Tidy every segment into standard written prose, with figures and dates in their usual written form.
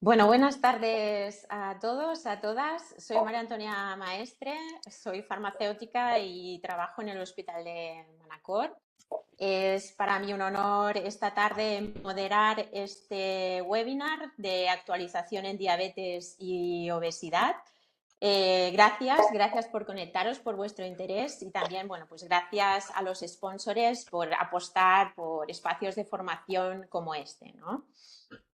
Bueno, buenas tardes a todos, a todas. Soy María Antonia Maestre, soy farmacéutica y trabajo en el Hospital de Manacor. Es para mí un honor esta tarde moderar este webinar de actualización en diabetes y obesidad. Gracias por conectaros, por vuestro interés y también, bueno, pues gracias a los sponsors por apostar por espacios de formación como este, ¿no?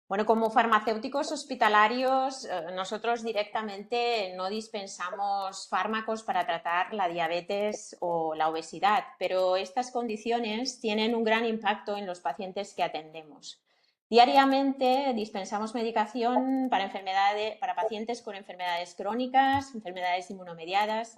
Bueno, como farmacéuticos hospitalarios, nosotros directamente no dispensamos fármacos para tratar la diabetes o la obesidad, pero estas condiciones tienen un gran impacto en los pacientes que atendemos. Diariamente dispensamos medicación para pacientes con enfermedades crónicas, enfermedades inmunomediadas,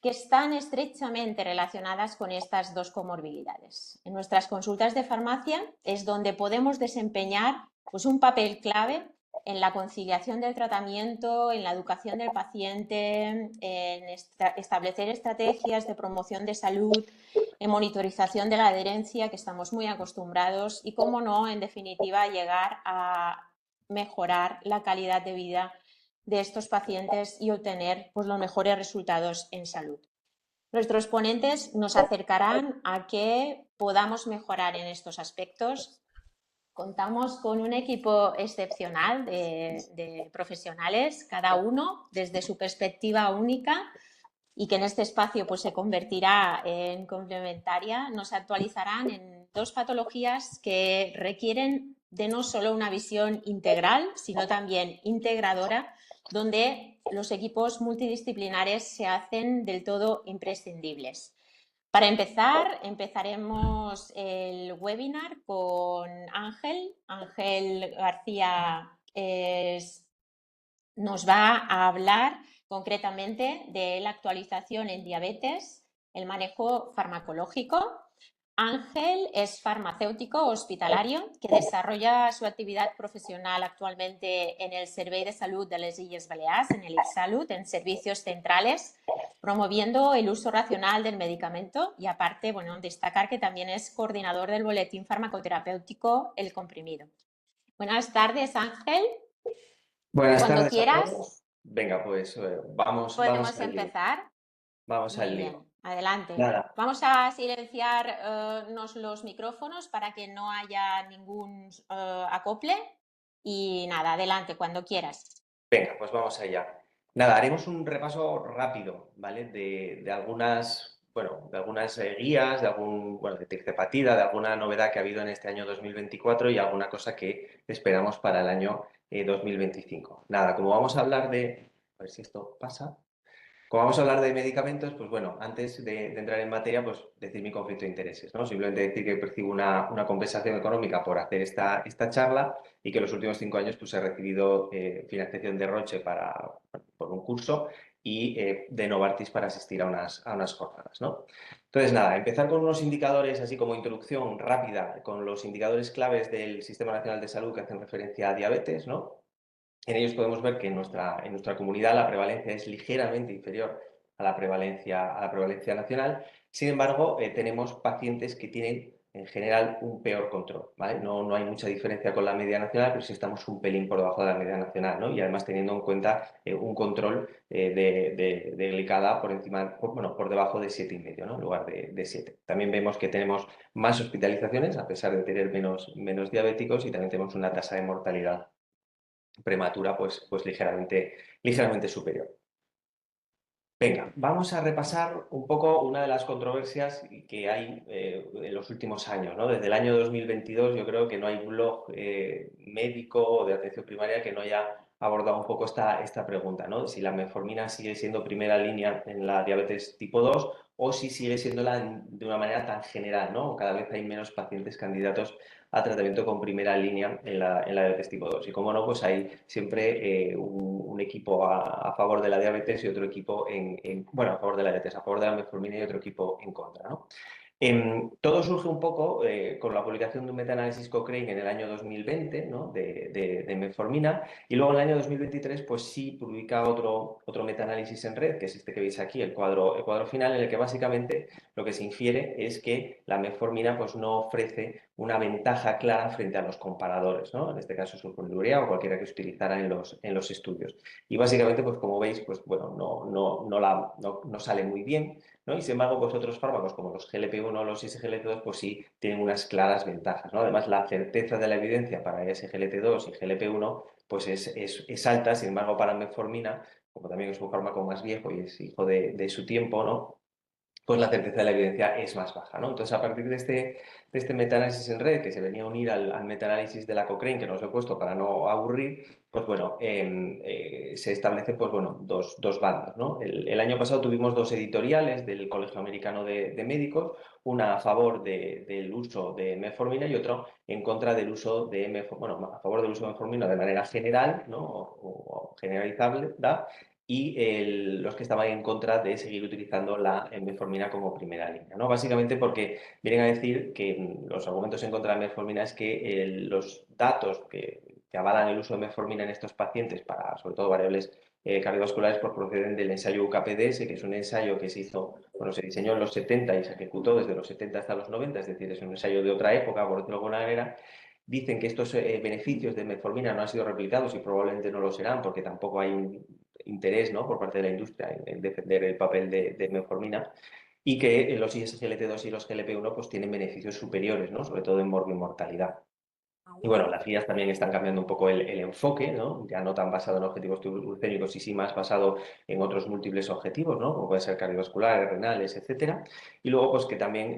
que están estrechamente relacionadas con estas dos comorbilidades. En nuestras consultas de farmacia es donde podemos desempeñar pues un papel clave en la conciliación del tratamiento, en la educación del paciente, en establecer estrategias de promoción de salud, en monitorización de la adherencia, que estamos muy acostumbrados, y, cómo no, en definitiva, llegar a mejorar la calidad de vida de estos pacientes y obtener pues, los mejores resultados en salud. Nuestros ponentes nos acercarán a que podamos mejorar en estos aspectos. Contamos con un equipo excepcional de profesionales, cada uno desde su perspectiva única, y que en este espacio pues, se convertirá en complementaria. Nos actualizarán en dos patologías que requieren de no solo una visión integral, sino también integradora, donde los equipos multidisciplinares se hacen del todo imprescindibles. Para empezar, empezaremos el webinar con Ángel. Ángel García nos va a hablar concretamente de la actualización en diabetes, el manejo farmacológico. Ángel es farmacéutico hospitalario que desarrolla su actividad profesional actualmente en el Servei de Salud de les Illes Balears, en el ICSalut, en servicios centrales, promoviendo el uso racional del medicamento, y aparte, bueno, destacar que también es coordinador del boletín farmacoterapéutico El Comprimido. Buenas tardes, Ángel. Buenas Cuando tardes a quieras, todos. Venga, pues vamos podemos al lío. empezar. Vamos Muy al lío. bien, adelante. Nada, Vamos a silenciar los micrófonos para que no haya ningún acople. Y nada, adelante, cuando quieras. venga, pues vamos allá. Nada, haremos un repaso rápido, ¿vale? De algunas, bueno, de algunas guías, de Tirzepatida, de alguna novedad que ha habido en este año 2024 y alguna cosa que esperamos para el año 2025. Nada, como vamos a hablar a ver si esto pasa. Como vamos a hablar de medicamentos, pues bueno, antes de entrar en materia, pues decir mi conflicto de intereses, ¿no? Simplemente decir que percibo una compensación económica por hacer esta charla y que en los últimos 5 años pues he recibido financiación de Roche por un curso y de Novartis para asistir a unas jornadas, ¿no? Entonces, nada, empezar con unos indicadores, así como introducción rápida, con los indicadores claves del Sistema Nacional de Salud que hacen referencia a diabetes, ¿no? En ellos podemos ver que en nuestra comunidad la prevalencia es ligeramente inferior a la prevalencia nacional. Sin embargo, tenemos pacientes que tienen en general un peor control, ¿vale? No hay mucha diferencia con la media nacional, pero sí estamos un pelín por debajo de la media nacional, ¿no? Y además teniendo en cuenta un control de glicada por debajo de 7,5, ¿no? En lugar de 7. También vemos que tenemos más hospitalizaciones, a pesar de tener menos diabéticos, y también tenemos una tasa de mortalidad prematura pues ligeramente superior. Venga, vamos a repasar un poco una de las controversias que hay en los últimos años, ¿no? Desde el año 2022 yo creo que no hay blog médico o de atención primaria que no haya abordado un poco esta pregunta, ¿no? Si la metformina sigue siendo primera línea en la diabetes tipo 2 o si sigue siéndola de una manera tan general, ¿no? Cada vez hay menos pacientes candidatos a tratamiento con primera línea en la diabetes tipo 2. Y como no, pues hay siempre un equipo a favor de la diabetes y otro equipo bueno, a favor de la diabetes, a favor de la metformina y otro equipo en contra, ¿no? Todo surge un poco con la publicación de un metaanálisis Cochrane en el año 2020, ¿no? de metformina, y luego en el año 2023 pues sí publica otro metaanálisis en red, que es este que veis aquí, el cuadro final, en el que básicamente lo que se infiere es que la metformina pues no ofrece una ventaja clara frente a los comparadores, ¿no? En este caso sulfonilurea o cualquiera que se utilizara en los estudios. Y básicamente, pues como veis, pues bueno, no sale muy bien, ¿no? Y sin embargo, pues otros fármacos como los GLP-1 o los SGLT2, pues sí tienen unas claras ventajas, ¿no? Además, la certeza de la evidencia para SGLT2 y GLP-1 pues es alta, sin embargo, para metformina, como también es un fármaco más viejo y es hijo de su tiempo, ¿no? Pues la certeza de la evidencia es más baja, ¿no? Entonces, a partir de este metaanálisis en red, que se venía a unir al metaanálisis de la Cochrane, que nos he puesto para no aburrir, pues bueno, se establecen, pues bueno, dos bandas, ¿no? El año pasado tuvimos dos editoriales del Colegio Americano de Médicos, una a favor del uso de metformina y otro en contra del uso de metformina, bueno, a favor del uso de metformina de manera general, ¿no? O generalizable, ¿da? Y los que estaban en contra de seguir utilizando la metformina como primera línea, ¿no? Básicamente porque vienen a decir que los argumentos en contra de la metformina es que los datos que avalan el uso de metformina en estos pacientes para, sobre todo, variables cardiovasculares, pues proceden del ensayo UKPDS, que es un ensayo que se hizo, bueno, se diseñó en los 70 y se ejecutó desde los 70 hasta los 90, es decir, es un ensayo de otra época, por decirlo de alguna manera. Dicen que estos beneficios de metformina no han sido replicados y probablemente no lo serán porque tampoco hay un interés, ¿no? por parte de la industria en defender el papel de metformina y que los ISGLT2 y los GLP-1 pues tienen beneficios superiores, ¿no? Sobre todo en mortalidad. Y bueno, las guías también están cambiando un poco el enfoque, ¿no? Ya no tan basado en objetivos glucémicos y sí más basado en otros múltiples objetivos, ¿no? Como pueden ser cardiovasculares, renales, etcétera. Y luego, pues que también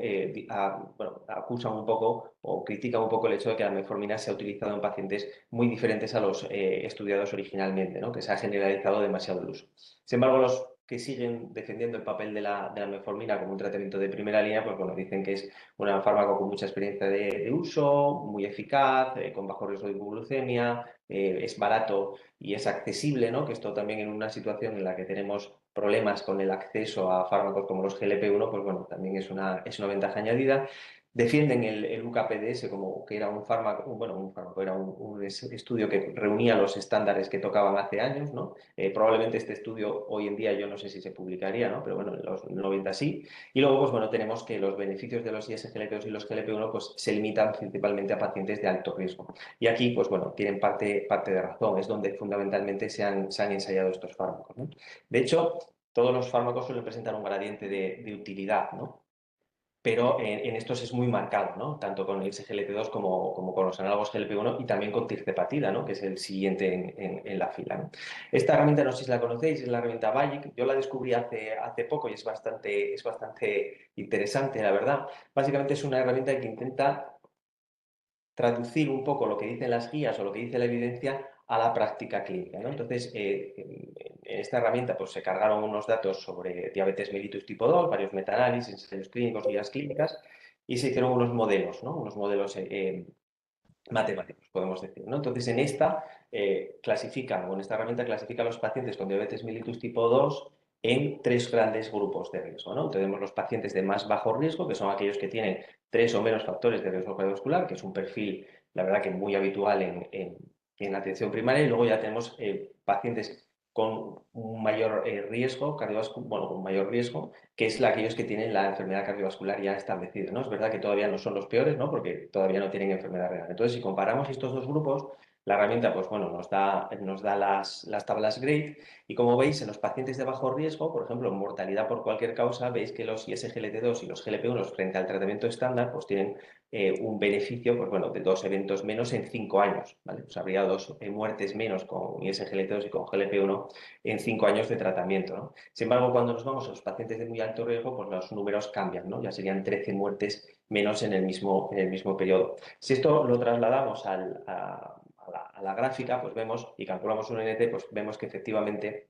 bueno, acusan un poco o critican un poco el hecho de que la metformina se ha utilizado en pacientes muy diferentes a los estudiados originalmente, ¿no? Que se ha generalizado demasiado el uso. Sin embargo, los que siguen defendiendo el papel de la metformina como un tratamiento de primera línea, pues bueno, dicen que es un fármaco con mucha experiencia de uso, muy eficaz, con bajo riesgo de hipoglucemia, es barato y es accesible, ¿no? Que esto también en una situación en la que tenemos problemas con el acceso a fármacos como los GLP-1, pues bueno, también es una ventaja añadida. Defienden el UKPDS como que era un fármaco, era un estudio que reunía los estándares que tocaban hace años, ¿no? Probablemente este estudio hoy en día yo no sé si se publicaría, ¿no? Pero bueno, en los 90 sí. Y luego, pues bueno, tenemos que los beneficios de los ISGLT2 y los GLP-1 pues se limitan principalmente a pacientes de alto riesgo. Y aquí, pues bueno, tienen parte de razón, es donde fundamentalmente se han ensayado estos fármacos, ¿no? De hecho, todos los fármacos suelen presentar un gradiente de utilidad, ¿no? Pero en estos es muy marcado, ¿no? Tanto con el SGLT2 como con los análogos GLP-1 y también con tirzepatida, ¿no? Que es el siguiente en la fila, ¿no? Esta herramienta, no sé si la conocéis, es la herramienta Bayic. Yo la descubrí hace poco y es bastante interesante, la verdad. Básicamente es una herramienta que intenta traducir un poco lo que dicen las guías o lo que dice la evidencia a la práctica clínica, ¿no? Entonces, en esta herramienta pues, se cargaron unos datos sobre diabetes mellitus tipo 2, varios metaanálisis, ensayos clínicos, guías clínicas, y se hicieron unos modelos, ¿no? Unos modelos matemáticos, podemos decir, ¿no? Entonces, en esta esta herramienta clasifica a los pacientes con diabetes mellitus tipo 2 en tres grandes grupos de riesgo, ¿no? Tenemos los pacientes de más bajo riesgo, que son aquellos que tienen tres o menos factores de riesgo cardiovascular, que es un perfil, la verdad, que muy habitual en la atención primaria, y luego ya tenemos pacientes con un mayor riesgo cardiovascular, bueno, con mayor riesgo, que es aquellos que tienen la enfermedad cardiovascular ya establecida, ¿no? Es verdad que todavía no son los peores, ¿no? Porque todavía no tienen enfermedad renal. Entonces, si comparamos estos dos grupos, la herramienta, pues bueno, nos da las tablas GRADE y como veis, en los pacientes de bajo riesgo, por ejemplo, en mortalidad por cualquier causa, veis que los ISGLT2 y los GLP-1 frente al tratamiento estándar, pues tienen un beneficio, pues bueno, de 2 eventos menos en 5 años, ¿vale? Pues habría 2 muertes menos con ISGLT2 y con GLP-1 en 5 años de tratamiento, ¿no? Sin embargo, cuando nos vamos a los pacientes de muy alto riesgo, pues los números cambian, ¿no? Ya serían 13 muertes menos en el mismo periodo. Si esto lo trasladamos a la gráfica, pues vemos, y calculamos un NT, pues vemos que efectivamente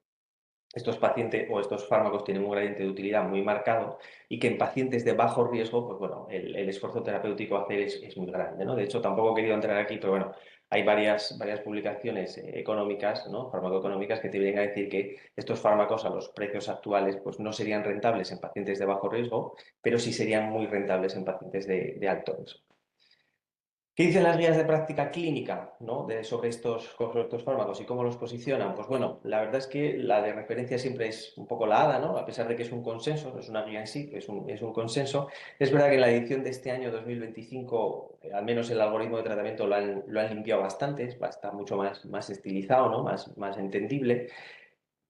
estos pacientes o estos fármacos tienen un gradiente de utilidad muy marcado y que en pacientes de bajo riesgo, pues bueno, el esfuerzo terapéutico a hacer es muy grande, ¿no? De hecho, tampoco he querido entrar aquí, pero bueno, hay varias publicaciones económicas, ¿no? Farmacoeconómicas que te vienen a decir que estos fármacos a los precios actuales pues no serían rentables en pacientes de bajo riesgo, pero sí serían muy rentables en pacientes de alto riesgo. ¿Qué dicen las guías de práctica clínica, ¿no? Sobre estos fármacos y cómo los posicionan? Pues bueno, la verdad es que la de referencia siempre es un poco la ADA, ¿no? A pesar de que es un consenso, no es una guía en sí, es un consenso. Es verdad que en la edición de este año 2025, al menos el algoritmo de tratamiento lo han limpiado bastante, va a estar mucho más estilizado, ¿no? Más entendible.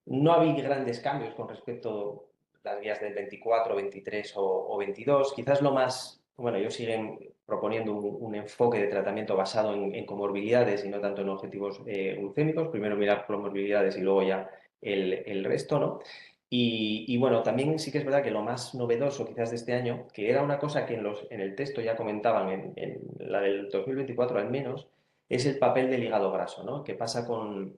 No había grandes cambios con respecto a las guías del 24, 23 o 22. Quizás lo más, bueno, ellos siguen proponiendo un enfoque de tratamiento basado en comorbilidades y no tanto en objetivos glucémicos. Primero mirar comorbilidades y luego ya el resto, ¿no? Y bueno, también sí que es verdad que lo más novedoso quizás de este año, que era una cosa que en el texto ya comentaban, en la del 2024 al menos, es el papel del hígado graso, ¿no? ¿Qué pasa con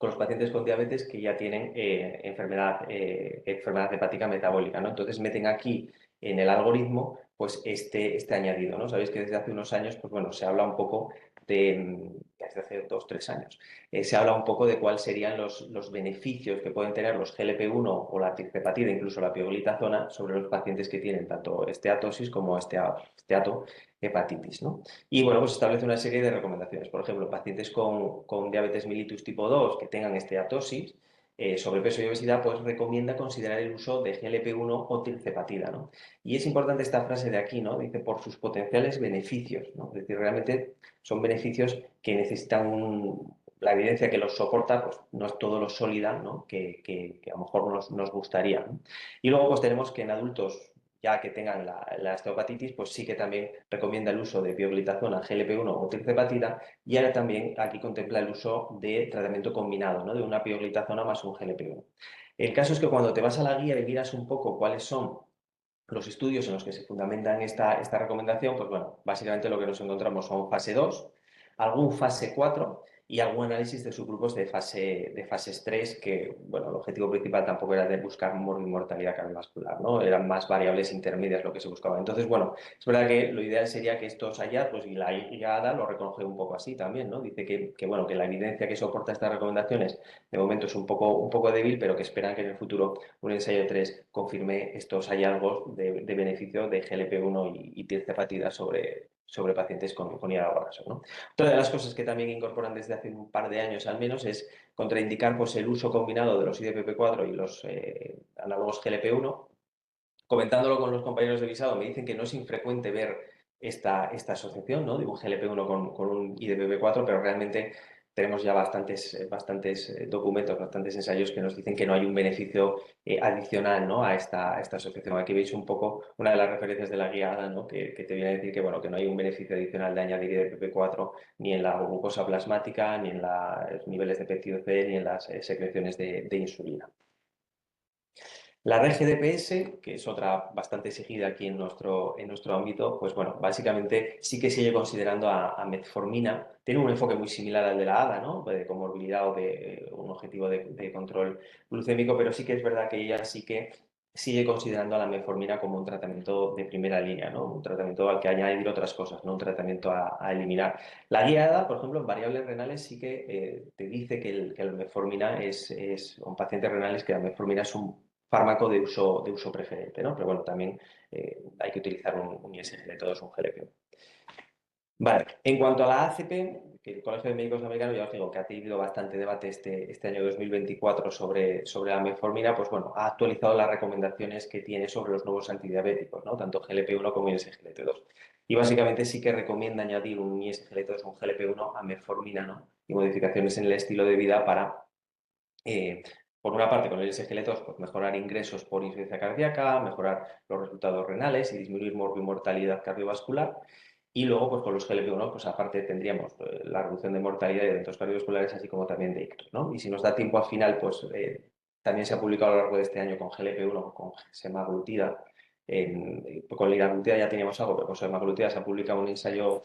los pacientes con diabetes que ya tienen enfermedad hepática metabólica, ¿no? Entonces meten aquí en el algoritmo pues este añadido, ¿no? Sabéis que desde hace unos años, pues bueno, se habla un poco desde hace 2, 3 años, se habla un poco de cuáles serían los beneficios que pueden tener los GLP-1 o la tirzepatida, incluso la pioglitazona, sobre los pacientes que tienen tanto esteatosis como esteatohepatitis, ¿no? Y bueno, pues establece una serie de recomendaciones. Por ejemplo, pacientes con diabetes mellitus tipo 2 que tengan esteatosis, sobrepeso y obesidad, pues recomienda considerar el uso de GLP-1 o tirzepatida, ¿no? Y es importante esta frase de aquí, ¿no? Dice, por sus potenciales beneficios, ¿no? Es decir, realmente son beneficios que necesitan la evidencia que los soporta, pues no es todo lo sólida, ¿no? Que a lo mejor nos gustaría, ¿no? Y luego pues tenemos que en adultos ya que tengan la osteohepatitis, pues sí que también recomienda el uso de pioglitazona, GLP-1 o tirzepatida, y ahora también aquí contempla el uso de tratamiento combinado, ¿no? De una pioglitazona más un GLP-1. El caso es que cuando te vas a la guía y miras un poco cuáles son los estudios en los que se fundamentan esta recomendación, pues bueno, básicamente lo que nos encontramos son fase 2, algún fase 4 y algún análisis de subgrupos de fases 3, que, bueno, el objetivo principal tampoco era de buscar mortalidad cardiovascular, ¿no? Eran más variables intermedias lo que se buscaba. Entonces, bueno, es verdad que lo ideal sería que estos hallazgos y la IGADA lo recoge un poco así también, ¿no? Dice bueno, que la evidencia que soporta estas recomendaciones de momento es un poco débil, pero que esperan que en el futuro un ensayo 3 confirme estos hallazgos de beneficio de GLP-1 y tirzepatida sobre pacientes con hígado graso, ¿no? Otra de las cosas que también incorporan desde hace un par de años al menos es contraindicar pues, el uso combinado de los IDPP4 y los análogos GLP-1. Comentándolo con los compañeros de visado, me dicen que no es infrecuente ver esta asociación, ¿no? De un GLP-1 con un IDPP4, pero realmente tenemos ya bastantes documentos, bastantes ensayos que nos dicen que no hay un beneficio adicional, ¿no? a esta asociación. Aquí veis un poco una de las referencias de la guía ADA, ¿no? Que te viene a decir que, bueno, que no hay un beneficio adicional de añadir IDPP4 ni en la glucosa plasmática, ni en los niveles de péptido C, ni en las secreciones de insulina. La red GDPS, que es otra bastante exigida aquí en nuestro ámbito, pues bueno, básicamente sí que sigue considerando a metformina. Tiene un enfoque muy similar al de la ADA, ¿no? De comorbilidad o de un objetivo de control glucémico, pero sí que es verdad que ella sí que sigue considerando a la metformina como un tratamiento de primera línea, ¿no? Un tratamiento al que añadir otras cosas, no un tratamiento a eliminar. La guía ADA, por ejemplo, en variables renales sí que te dice que la metformina en pacientes renales que la metformina es un fármaco de uso preferente, ¿no? Pero bueno, también hay que utilizar un ISGLT2, un GLP. Vale, en cuanto a la ACP, que el Colegio de Médicos Americano ya os digo que ha tenido bastante debate este año 2024 sobre la metformina, pues bueno, ha actualizado las recomendaciones que tiene sobre los nuevos antidiabéticos, ¿no? Tanto GLP-1 como ISGLT2. Y básicamente sí que recomienda añadir un ISGLT2 o un GLP-1 a metformina, ¿no? Y modificaciones en el estilo de vida para eh, por una parte, con el SGLT2, pues mejorar ingresos por insuficiencia cardíaca, mejorar los resultados renales y disminuir mortalidad cardiovascular. Y luego, pues con los GLP-1, pues aparte tendríamos la reducción de mortalidad de eventos cardiovasculares, así como también de ictus, ¿no? Y si nos da tiempo al final, pues también se ha publicado a lo largo de este año con GLP-1, con semaglutida. Con liraglutida ya teníamos algo, pero con semaglutida se ha publicado un ensayo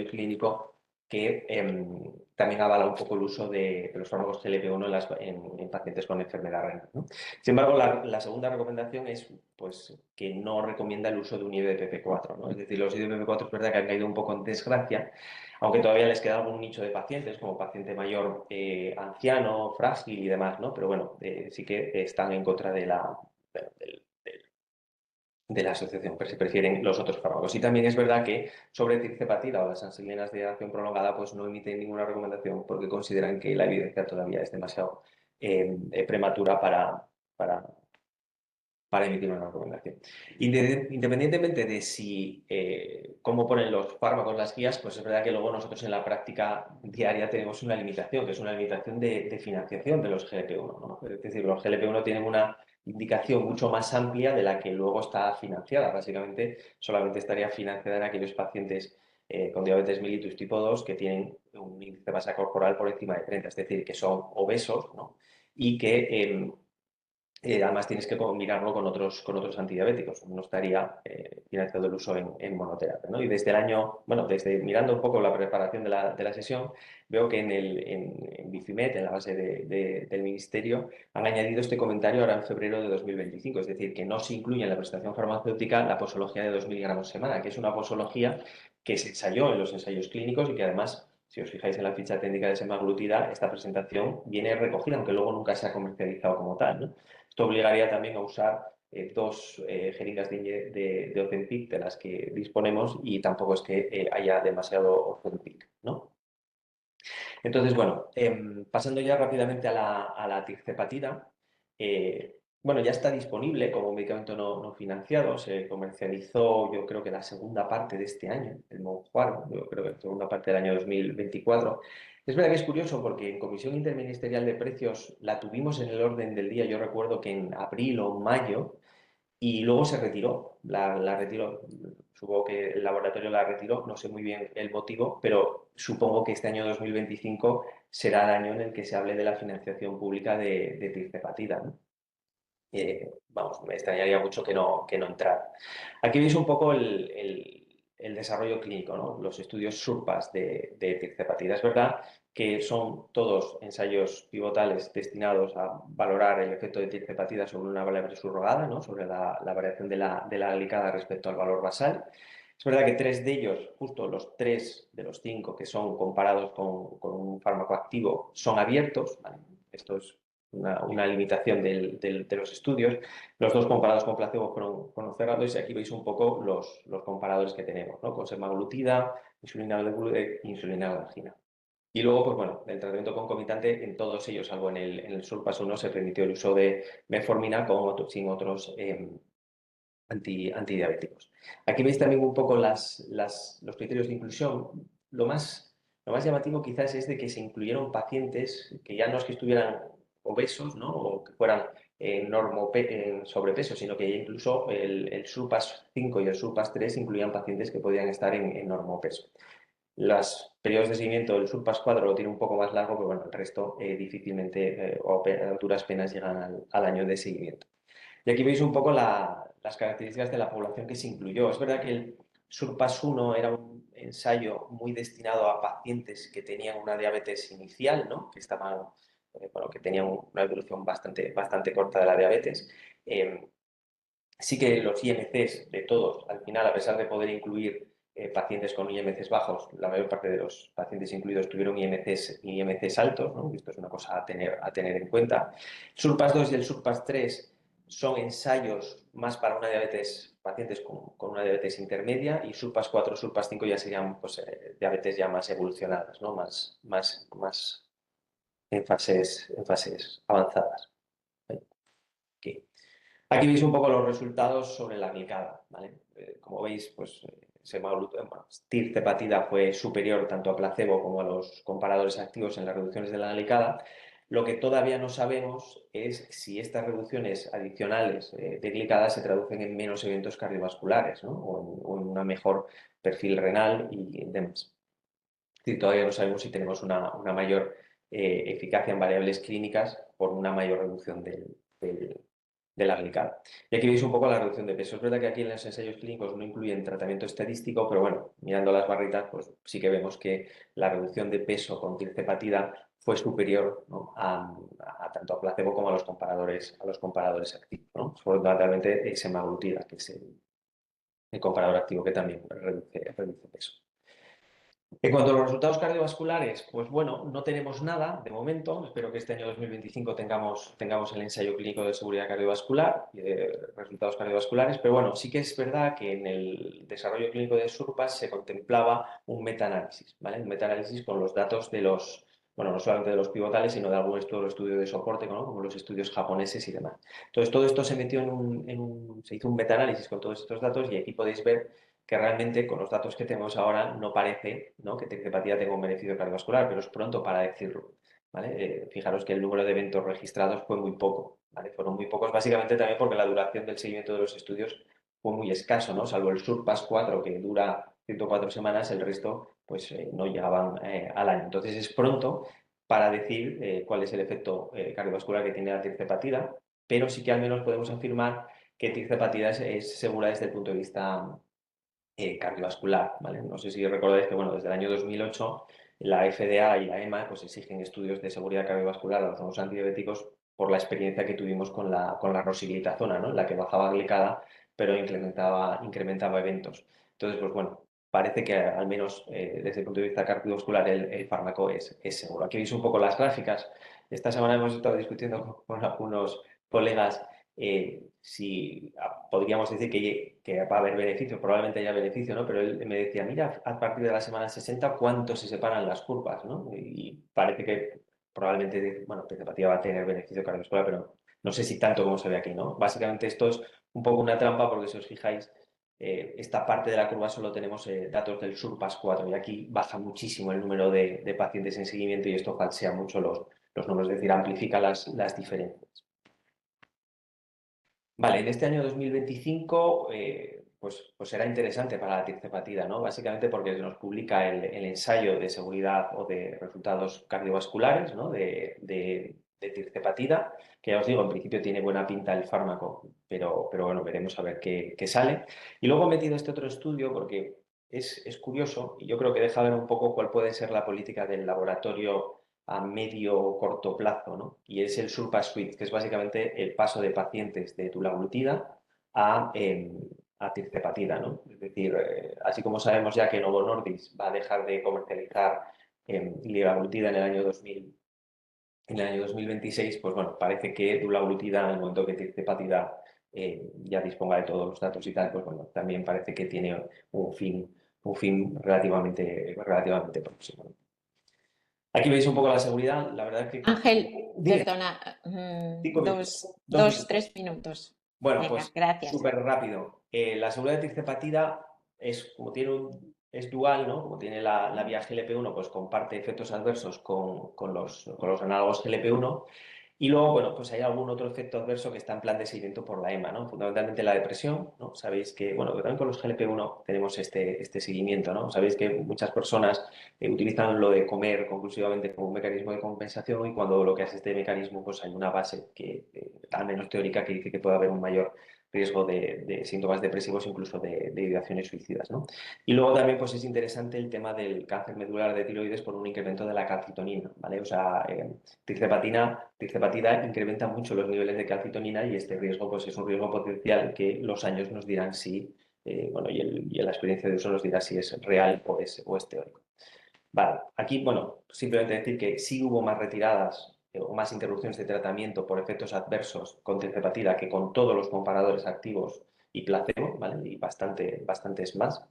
clínico que también avala un poco el uso de los fármacos GLP-1 en pacientes con enfermedad renal, ¿no? Sin embargo, la segunda recomendación es pues, que no recomienda el uso de un IDPP4, ¿no? Es decir, los IDPP4 es verdad que han caído un poco en desgracia, aunque todavía les queda algún nicho de pacientes, como paciente mayor, anciano, frágil y demás, ¿no? Pero bueno, sí que están en contra de la asociación, pero se prefieren los otros fármacos. Y también es verdad que sobre tirzepatida o las ansiolinas de acción prolongada, pues no emiten ninguna recomendación porque consideran que la evidencia todavía es demasiado prematura para, para emitir una recomendación. Independientemente de si cómo ponen los fármacos las guías, pues es verdad que luego nosotros en la práctica diaria tenemos una limitación, que es una limitación de financiación de los GLP-1, ¿no? Es decir, los GLP-1 tienen una indicación mucho más amplia de la que luego está financiada. Básicamente, solamente estaría financiada en aquellos pacientes con diabetes mellitus tipo 2 que tienen un índice de masa corporal por encima de 30, es decir, que son obesos, ¿no? Y que además tienes que combinarlo con otros antidiabéticos. No estaría financiado el uso en monoterapia, ¿no? Y desde el año, bueno, desde mirando un poco la preparación de la sesión, veo que en Bifimet, en la base del Ministerio, han añadido este comentario ahora en febrero de 2025, es decir, que no se incluye en la prescripción farmacéutica la posología de 2 miligramos semana, que es una posología que se ensayó en los ensayos clínicos y que además, si os fijáis en la ficha técnica de semaglutida, esta presentación viene recogida, aunque luego nunca se ha comercializado como tal, ¿no? Esto obligaría también a usar dos jeringas de Ozempic de las que disponemos y tampoco es que haya demasiado Ozempic, ¿no? Entonces, bueno, pasando ya rápidamente a la tirzepatida, bueno, ya está disponible como medicamento no financiado, se comercializó yo creo que la segunda parte de este año, el Monjuaro, yo creo que la segunda parte del año 2024. Es verdad que es curioso porque en Comisión Interministerial de Precios la tuvimos en el orden del día, yo recuerdo que en abril o mayo, y luego se retiró, la retiró. Supongo que el laboratorio la retiró, no sé muy bien el motivo, pero supongo que este año 2025 será el año en el que se hable de la financiación pública de tirzepatida, ¿no? Vamos, me extrañaría mucho que no entrara. Aquí veis un poco el desarrollo clínico, ¿no? Los estudios SURPAS de tirzepatida. Es verdad que son todos ensayos pivotales destinados a valorar el efecto de tirzepatida sobre una variable subrogada, ¿no? Sobre la variación de la glicada respecto al valor basal. Es verdad que tres de ellos, justo los tres de los cinco que son comparados con un fármaco activo, son abiertos, ¿vale? Esto es una limitación de los estudios. Los dos comparados con placebo fueron cerrados y aquí veis un poco los comparadores que tenemos, ¿no? Con semaglutida, insulina glucosa, insulina glargina. Y luego, pues bueno, el tratamiento concomitante en todos ellos, salvo en el SURPAS 1, se permitió el uso de metformina sin otros antidiabéticos. Aquí veis también un poco los criterios de inclusión. Lo más llamativo quizás es de que se incluyeron pacientes que ya no es que estuvieran obesos, ¿no? O que fueran en sobrepeso, sino que incluso el SURPAS 5 y el SURPAS 3 incluían pacientes que podían estar en normopeso. Los periodos de seguimiento del SURPAS 4 lo tiene un poco más largo, pero bueno, el resto difícilmente o a duras penas llegan al año de seguimiento. Y aquí veis un poco las características de la población que se incluyó. Es verdad que el SURPAS 1 era un ensayo muy destinado a pacientes que tenían una diabetes inicial, ¿no? Que estaban, bueno, que tenían una evolución bastante corta de la diabetes. Eh, Sí que los IMCs de todos, al final, a pesar de poder incluir pacientes con IMCs bajos, la mayor parte de los pacientes incluidos tuvieron IMCs altos, ¿no? Esto es una cosa a tener en cuenta. El SURPAS 2 y el SURPAS 3 son ensayos más para una diabetes, pacientes con una diabetes intermedia, y SURPAS 4, SURPAS 5 ya serían pues, diabetes ya más evolucionadas, ¿no? Más en fases avanzadas. Aquí. Aquí veis un poco los resultados sobre la glicada, ¿vale? Como veis, pues tirzepatida fue superior tanto a placebo como a los comparadores activos en las reducciones de la glicada. Lo que todavía no sabemos es si estas reducciones adicionales de glicada se traducen en menos eventos cardiovasculares, ¿no? O en una mejor perfil renal y demás. Es decir, todavía no sabemos si tenemos una mayor eficacia en variables clínicas por una mayor reducción de la glicada. Y aquí veis un poco la reducción de peso. Es verdad que aquí en los ensayos clínicos no incluyen tratamiento estadístico, pero bueno, mirando las barritas, pues sí que vemos que la reducción de peso con tirzepatida fue superior, ¿no? a tanto a placebo como a los comparadores activos, ¿no? Fundamentalmente semaglutida, que es el comparador activo que también reduce peso. En cuanto a los resultados cardiovasculares, pues bueno, no tenemos nada de momento. Espero que este año 2025 tengamos el ensayo clínico de seguridad cardiovascular y de resultados cardiovasculares, pero bueno, sí que es verdad que en el desarrollo clínico de SURPASS se contemplaba un metaanálisis, ¿vale? Un metaanálisis con los datos de los, bueno, no solamente de los pivotales, sino de algún estudio de soporte, ¿no? Como los estudios japoneses y demás. Entonces, todo esto se metió se hizo un metaanálisis con todos estos datos y aquí podéis ver que realmente con los datos que tenemos ahora no parece, ¿no?, que tirzepatida tenga un beneficio cardiovascular, pero es pronto para decirlo, ¿vale? Fijaros que el número de eventos registrados fue muy poco, ¿vale? Fueron muy pocos, básicamente también porque la duración del seguimiento de los estudios fue muy escaso, ¿no? Salvo el SURPASS 4, que dura 104 semanas, el resto pues no llegaban al año. Entonces es pronto para decir cuál es el efecto cardiovascular que tiene la tirzepatida, pero sí que al menos podemos afirmar que tirzepatida es segura desde el punto de vista cardiovascular, ¿vale? No sé si recordáis que, bueno, desde el año 2008 la FDA y la EMA pues exigen estudios de seguridad cardiovascular a los nuevos antidiabéticos por la experiencia que tuvimos con la rosiglitazona, ¿no?, en la que bajaba glicada, pero incrementaba eventos. Entonces, pues bueno, parece que al menos desde el punto de vista cardiovascular el fármaco es seguro. Aquí veis un poco las gráficas. Esta semana hemos estado discutiendo con algunos colegas si podríamos decir que va a haber beneficio, probablemente haya beneficio, ¿no? Pero él me decía, mira, a partir de la semana 60, ¿cuánto se separan las curvas, ¿no? Y parece que probablemente, bueno, tirzepatida va a tener beneficio cardiovascular, pero no sé si tanto como se ve aquí, ¿no? Básicamente esto es un poco una trampa porque si os fijáis, esta parte de la curva solo tenemos datos del SURPASS 4 y aquí baja muchísimo el número de pacientes en seguimiento y esto falsea mucho los números, es decir, amplifica las diferencias. Vale, en este año 2025 pues será interesante para la tirzepatida, ¿no? Básicamente porque se nos publica el ensayo de seguridad o de resultados cardiovasculares, ¿no?, de tirzepatida, que ya os digo, en principio tiene buena pinta el fármaco, pero bueno, veremos a ver qué sale. Y luego he metido este otro estudio porque es curioso y yo creo que deja ver un poco cuál puede ser la política del laboratorio a medio o corto plazo, ¿no? Y es el SURPASS Suite, que es básicamente el paso de pacientes de dulaglutida a tirzepatida, ¿no? Es decir, así como sabemos ya que Novo Nordisk va a dejar de comercializar liraglutida en el año 2026, pues bueno, parece que dulaglutida, en el momento que tirzepatida ya disponga de todos los datos y tal, pues bueno, también parece que tiene un fin relativamente próximo. Aquí veis un poco la seguridad, la verdad es que... Ángel, Dime, perdona, 5 minutos, dos dos, minutos. 3 minutos. Bueno, Venga, pues gracias. súper rápido. La seguridad de tirzepatida como es dual, ¿no? Como tiene la vía GLP-1, pues comparte efectos adversos con los análogos GLP-1. Y luego, bueno, pues hay algún otro efecto adverso que está en plan de seguimiento por la EMA, ¿no? Fundamentalmente la depresión, ¿no? Sabéis que, bueno, que también con los GLP-1 tenemos este seguimiento, ¿no? Sabéis que muchas personas utilizan lo de comer conclusivamente como un mecanismo de compensación y cuando lo que hace este mecanismo, pues hay una base que, al menos teórica, que dice que puede haber un mayor riesgo de síntomas depresivos, incluso de ideaciones suicidas, ¿no? Y luego también pues es interesante el tema del cáncer medular de tiroides por un incremento de la calcitonina, ¿vale? O sea, tirzepatida incrementa mucho los niveles de calcitonina y este riesgo pues es un riesgo potencial que los años nos dirán si, bueno, y la experiencia de uso nos dirá si es real o es teórico. Vale, aquí, bueno, simplemente decir que sí hubo más retiradas o más interrupciones de tratamiento por efectos adversos con tirzepatida que con todos los comparadores activos y placebo, ¿vale? Y bastantes más.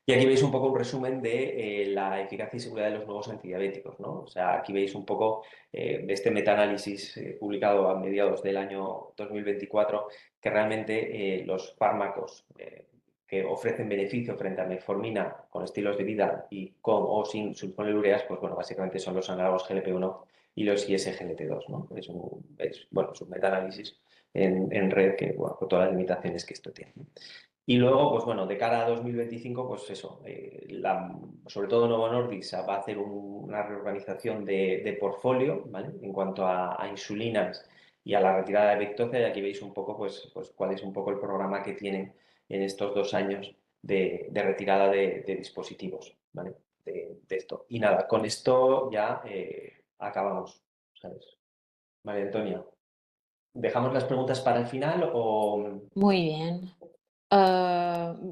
Y aquí veis un poco un resumen de la eficacia y seguridad de los nuevos antidiabéticos, ¿no? O sea, aquí veis un poco de este metaanálisis publicado a mediados del año 2024 que realmente los fármacos que ofrecen beneficio frente a metformina con estilos de vida y con o sin sulfonilureas, pues bueno, básicamente son los análogos GLP-1 y los ISGLT2, ¿no? Bueno, es un metaanálisis en red que, bueno, con todas las limitaciones que esto tiene. Y luego, pues bueno, de cara a 2025, pues eso, sobre todo Novo Nordisk va a hacer una reorganización de portfolio, ¿vale? En cuanto a insulinas y a la retirada de Victoza, y aquí veis un poco pues cuál es un poco el programa que tienen en estos 2 años de retirada de dispositivos, ¿vale? De esto. Y nada, con esto ya acabamos, ¿sabes? Vale, Antonio. ¿Dejamos las preguntas para el final o...? Muy bien.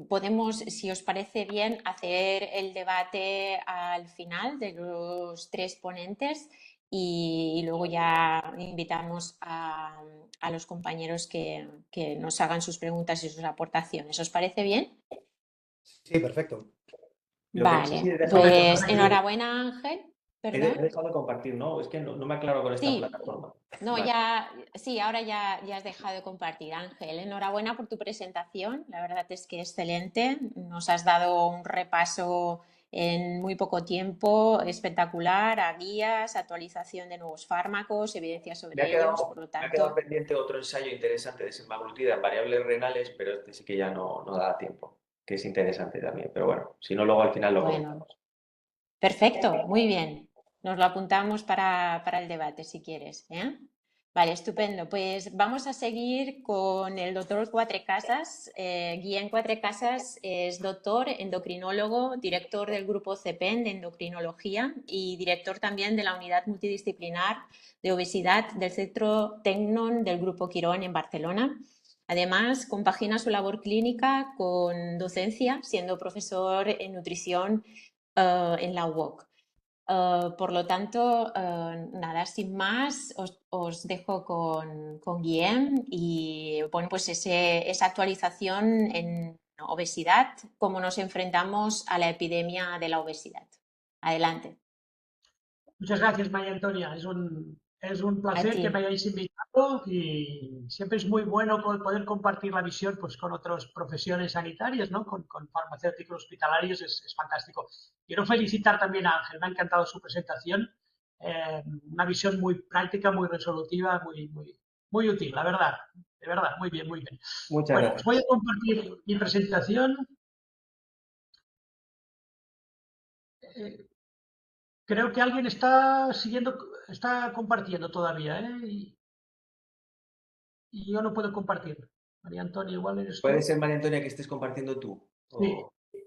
Podemos, si os parece bien, hacer el debate al final de los tres ponentes y luego ya invitamos a los compañeros que nos hagan sus preguntas y sus aportaciones. ¿Os parece bien? Sí, perfecto. Lo que no sé si Vale, he dejado de Perfecto, pues perfecto. compartir. enhorabuena, Ángel. He ¿Perdón? dejado de compartir, ¿no? Es que no me aclaro con esta Sí, plataforma. no, Vale. ya, sí, ahora ya has dejado de compartir, Ángel. Enhorabuena por tu presentación. La verdad es que excelente. Nos has dado un repaso en muy poco tiempo espectacular a guías, actualización de nuevos fármacos, evidencia Me ha sobre ellos. quedado, Por lo me ha quedado tanto, pendiente otro ensayo interesante de semaglutida en variables renales, pero este sí que ya no da tiempo, que es interesante también. Pero bueno, si no, luego al final lo bueno, comentamos. perfecto, muy bien. Nos lo apuntamos para el debate si quieres, ¿eh? Vale, estupendo. Pues vamos a seguir con el doctor Cuatrecasas. Guillem Cuatrecasas es doctor, endocrinólogo, director del grupo CEPEN de endocrinología y director también de la unidad multidisciplinar de obesidad del Centro Tecnon del Grupo Quirón en Barcelona. Además, compagina su labor clínica con docencia, siendo profesor en nutrición en la UOC. Por lo tanto, nada, sin más, os dejo con Guillem y bueno, pues esa actualización en obesidad, cómo nos enfrentamos a la epidemia de la obesidad. Adelante. Muchas gracias, María Antonia. Es un A placer ti. que me hayáis invitado y siempre es muy bueno poder compartir la visión pues, con otras profesiones sanitarias, ¿no? Con farmacéuticos hospitalarios, es fantástico. Quiero felicitar también a Ángel, me ha encantado su presentación. Una visión muy práctica, muy resolutiva, muy útil, la verdad. De verdad, muy bien, muy bien. Muchas Bueno, os voy a gracias. compartir mi presentación. Eh, Creo que alguien está siguiendo, está compartiendo todavía, ¿eh? Y yo no puedo compartir. María Antonia, igual eres Puede tú. ser, María Antonia, que estés compartiendo tú. Sí.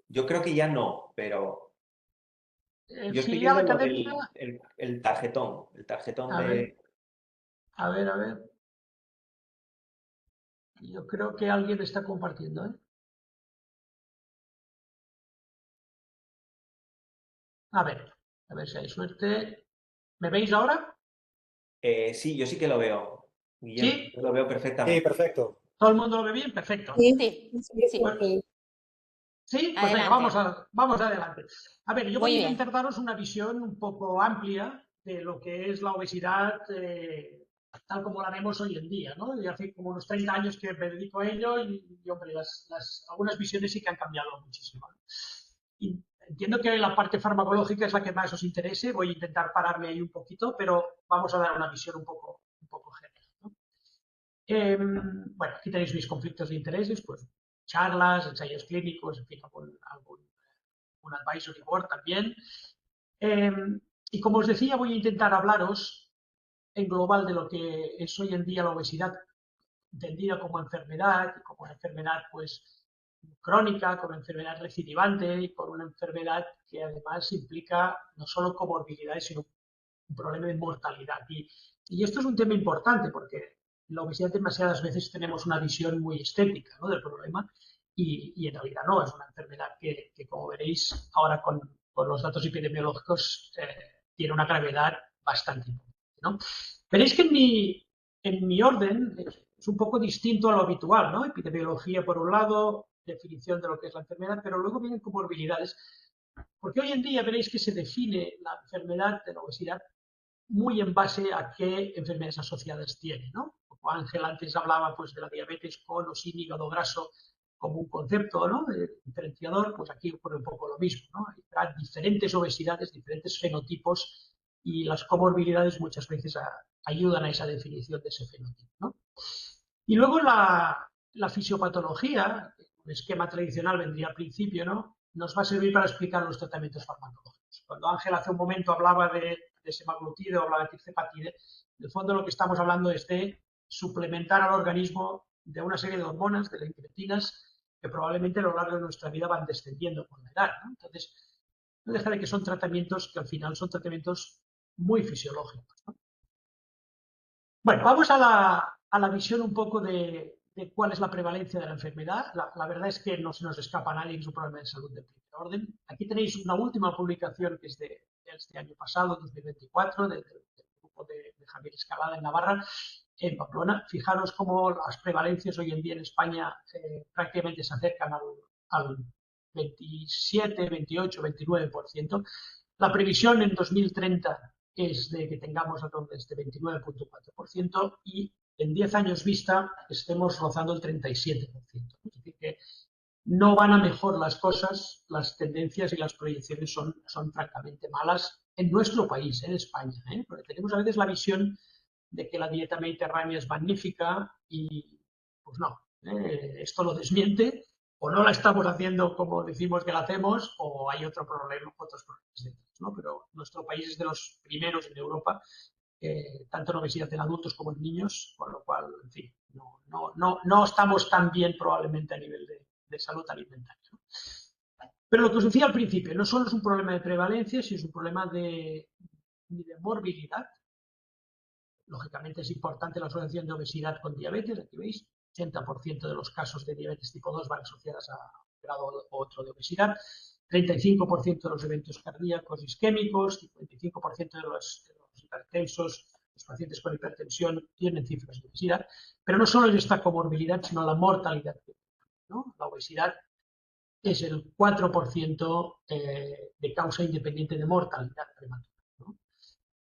Yo creo que ya no, pero yo estoy Filial viendo lo académica. del el tarjetón A ver, de... a ver, a ver. Yo creo que alguien está compartiendo, ¿eh? A ver si hay suerte. ¿Me veis ahora? Sí, yo sí que lo veo, Guillem, ¿Sí? yo lo veo Sí, perfectamente. perfecto. ¿Todo el mundo lo ve bien? Perfecto. Sí, Sí, sí, sí, Pues, ok. sí, pues venga, adelante. vamos adelante. A ver, yo voy Muy a bien. intentar daros una visión un poco amplia de lo que es la obesidad tal como la vemos hoy en día, ¿no? Y hace como unos 30 años que me dedico a ello y hombre, algunas visiones sí que han cambiado muchísimo. Y entiendo que la parte farmacológica es la que más os interese, voy a intentar pararme ahí un poquito, pero vamos a dar una visión un poco general, ¿no? Bueno, aquí tenéis mis conflictos de intereses, pues charlas, ensayos clínicos, en fin, algún un advisory board también. Eh, y como os decía, voy a intentar hablaros en global de lo que es hoy en día la obesidad, entendida como enfermedad, como una enfermedad pues crónica, como enfermedad recidivante y por una enfermedad que además implica no solo comorbilidades, sino un problema de mortalidad. Y esto es un tema importante porque la obesidad demasiadas veces tenemos una visión muy estética, ¿no?, del problema y en realidad no, es una enfermedad que como veréis ahora con los datos epidemiológicos tiene una gravedad bastante importante, ¿no? Veréis que en mi orden es un poco distinto a lo habitual, ¿no? Epidemiología por un lado, definición de lo que es la enfermedad, pero luego vienen comorbilidades, porque hoy en día veréis que se define la enfermedad de la obesidad muy en base a qué enfermedades asociadas tiene, ¿no? Como Ángel antes hablaba pues, de la diabetes con o sin hígado graso como un concepto, ¿no?, diferenciador, pues aquí ocurre un poco lo mismo, ¿no? Hay diferentes obesidades, diferentes fenotipos y las comorbilidades muchas veces ayudan a esa definición de ese fenotipo, ¿no? Y luego la fisiopatología, un esquema tradicional vendría al principio, ¿no?, nos va a servir para explicar los tratamientos farmacológicos. Cuando Ángel hace un momento hablaba de semaglutide o hablaba de tirzepatide, en el fondo lo que estamos hablando es de suplementar al organismo de una serie de hormonas, de incretinas, que probablemente a lo largo de nuestra vida van descendiendo con la edad, ¿no? Entonces, no deja de que son tratamientos que al final son tratamientos muy fisiológicos, ¿no? Bueno, vamos a la visión un poco de cuál es la prevalencia de la enfermedad. La verdad es que no se nos escapa a nadie que es un problema de salud de primer orden. Aquí tenéis una última publicación que es de este año pasado, 2024, del grupo de Javier Escalada en Navarra, en Pamplona. Fijaros cómo las prevalencias hoy en día en España prácticamente se acercan al 27, 28, 29%. La previsión en 2030 es de que tengamos este 29.4% y en 10 años vista estemos rozando el 37%. Es decir, que no van a mejor las cosas, las tendencias y las proyecciones son francamente malas en nuestro país, en España, ¿eh? Porque tenemos a veces la visión de que la dieta mediterránea es magnífica y pues no, esto lo desmiente, o no la estamos haciendo como decimos que la hacemos, o hay otros problemas dentro, ¿no? Pero nuestro país es de los primeros en Europa, tanto en obesidad en adultos como en niños, con lo cual, en fin, no estamos tan bien probablemente a nivel de salud alimentaria, ¿no? Pero lo que os decía al principio, no solo es un problema de prevalencia, sino es un problema de morbilidad. Lógicamente es importante la asociación de obesidad con diabetes, aquí veis, 80% de los casos de diabetes tipo 2 van asociadas a un grado u otro de obesidad, 35% de los eventos cardíacos isquémicos, 55% de los hipertensos, los pacientes con hipertensión tienen cifras de obesidad, pero no solo es esta comorbilidad, sino la mortalidad, ¿no? La obesidad es el 4% de causa independiente de mortalidad prematura, ¿no?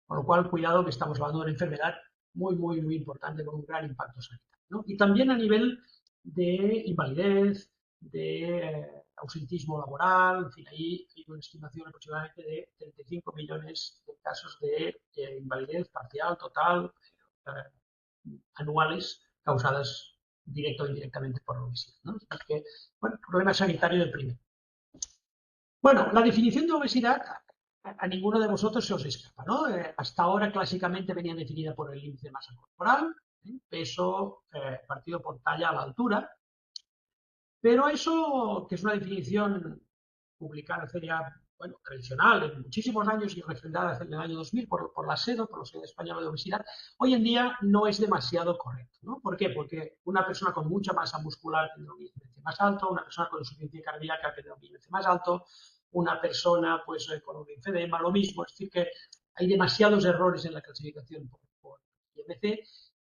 Con lo cual, cuidado que estamos hablando de una enfermedad muy importante con un gran impacto sanitario, ¿no? Y también a nivel de invalidez, de ausentismo laboral, en fin, ahí hay una estimación aproximadamente de 35 millones de casos de invalidez parcial, total, anuales, causadas directa o indirectamente por la obesidad, ¿no? Así que, bueno, problema sanitario del primero. Bueno, la definición de obesidad a ninguno de vosotros se os escapa, ¿no? Hasta ahora clásicamente venía definida por el índice de masa corporal, peso partido por talla a la altura, pero eso, que es una definición publicada hace ya, bueno, tradicional en muchísimos años y refrendada en el año 2000 por la SEDO, por la Sociedad Española de Obesidad, hoy en día no es demasiado correcto, ¿no? ¿Por qué? Porque una persona con mucha masa muscular tendrá un índice más alto, una persona con insuficiencia cardíaca tendrá un índice más alto, una persona pues con un linfedema, lo mismo, es decir que hay demasiados errores en la clasificación por IMC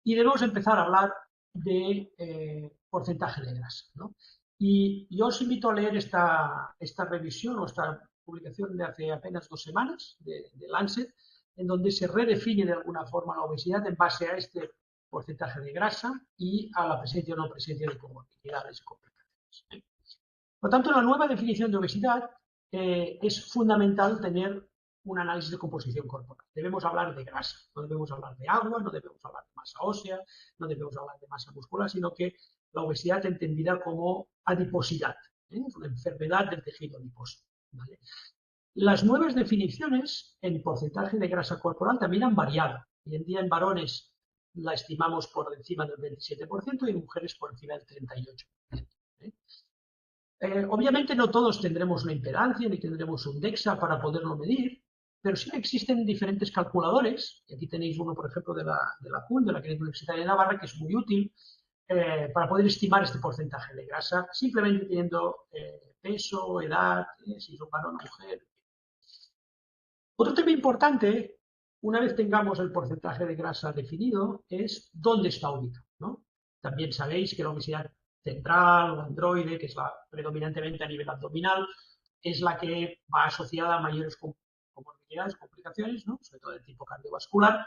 y debemos empezar a hablar de porcentaje de grasa, ¿no? Y yo os invito a leer esta revisión o esta publicación de hace apenas 2 semanas de Lancet, en donde se redefine de alguna forma la obesidad en base a este porcentaje de grasa y a la presencia o no presencia de comorbilidades y complicaciones. Por lo tanto, en la nueva definición de obesidad es fundamental tener un análisis de composición corporal. Debemos hablar de grasa, no debemos hablar de agua, no debemos hablar de masa ósea, no debemos hablar de masa muscular, sino que la obesidad entendida como adiposidad, es una enfermedad del tejido adiposo, ¿vale? Las nuevas definiciones en porcentaje de grasa corporal también han variado. Hoy en día en varones la estimamos por encima del 27% y en mujeres por encima del 38%. Obviamente no todos tendremos una impedancia ni tendremos un DEXA para poderlo medir, pero sí existen diferentes calculadores, y aquí tenéis uno, por ejemplo, de la CUN, de la Academia Universitaria de Navarra, que es muy útil para poder estimar este porcentaje de grasa, simplemente teniendo peso, edad, si es un varón o mujer. Otro tema importante, una vez tengamos el porcentaje de grasa definido, es dónde está ubicado, ¿no? También sabéis que la obesidad central o androide, que es la predominantemente a nivel abdominal, es la que va asociada a mayores comorbilidades, complicaciones, ¿no? Sobre todo de tipo cardiovascular.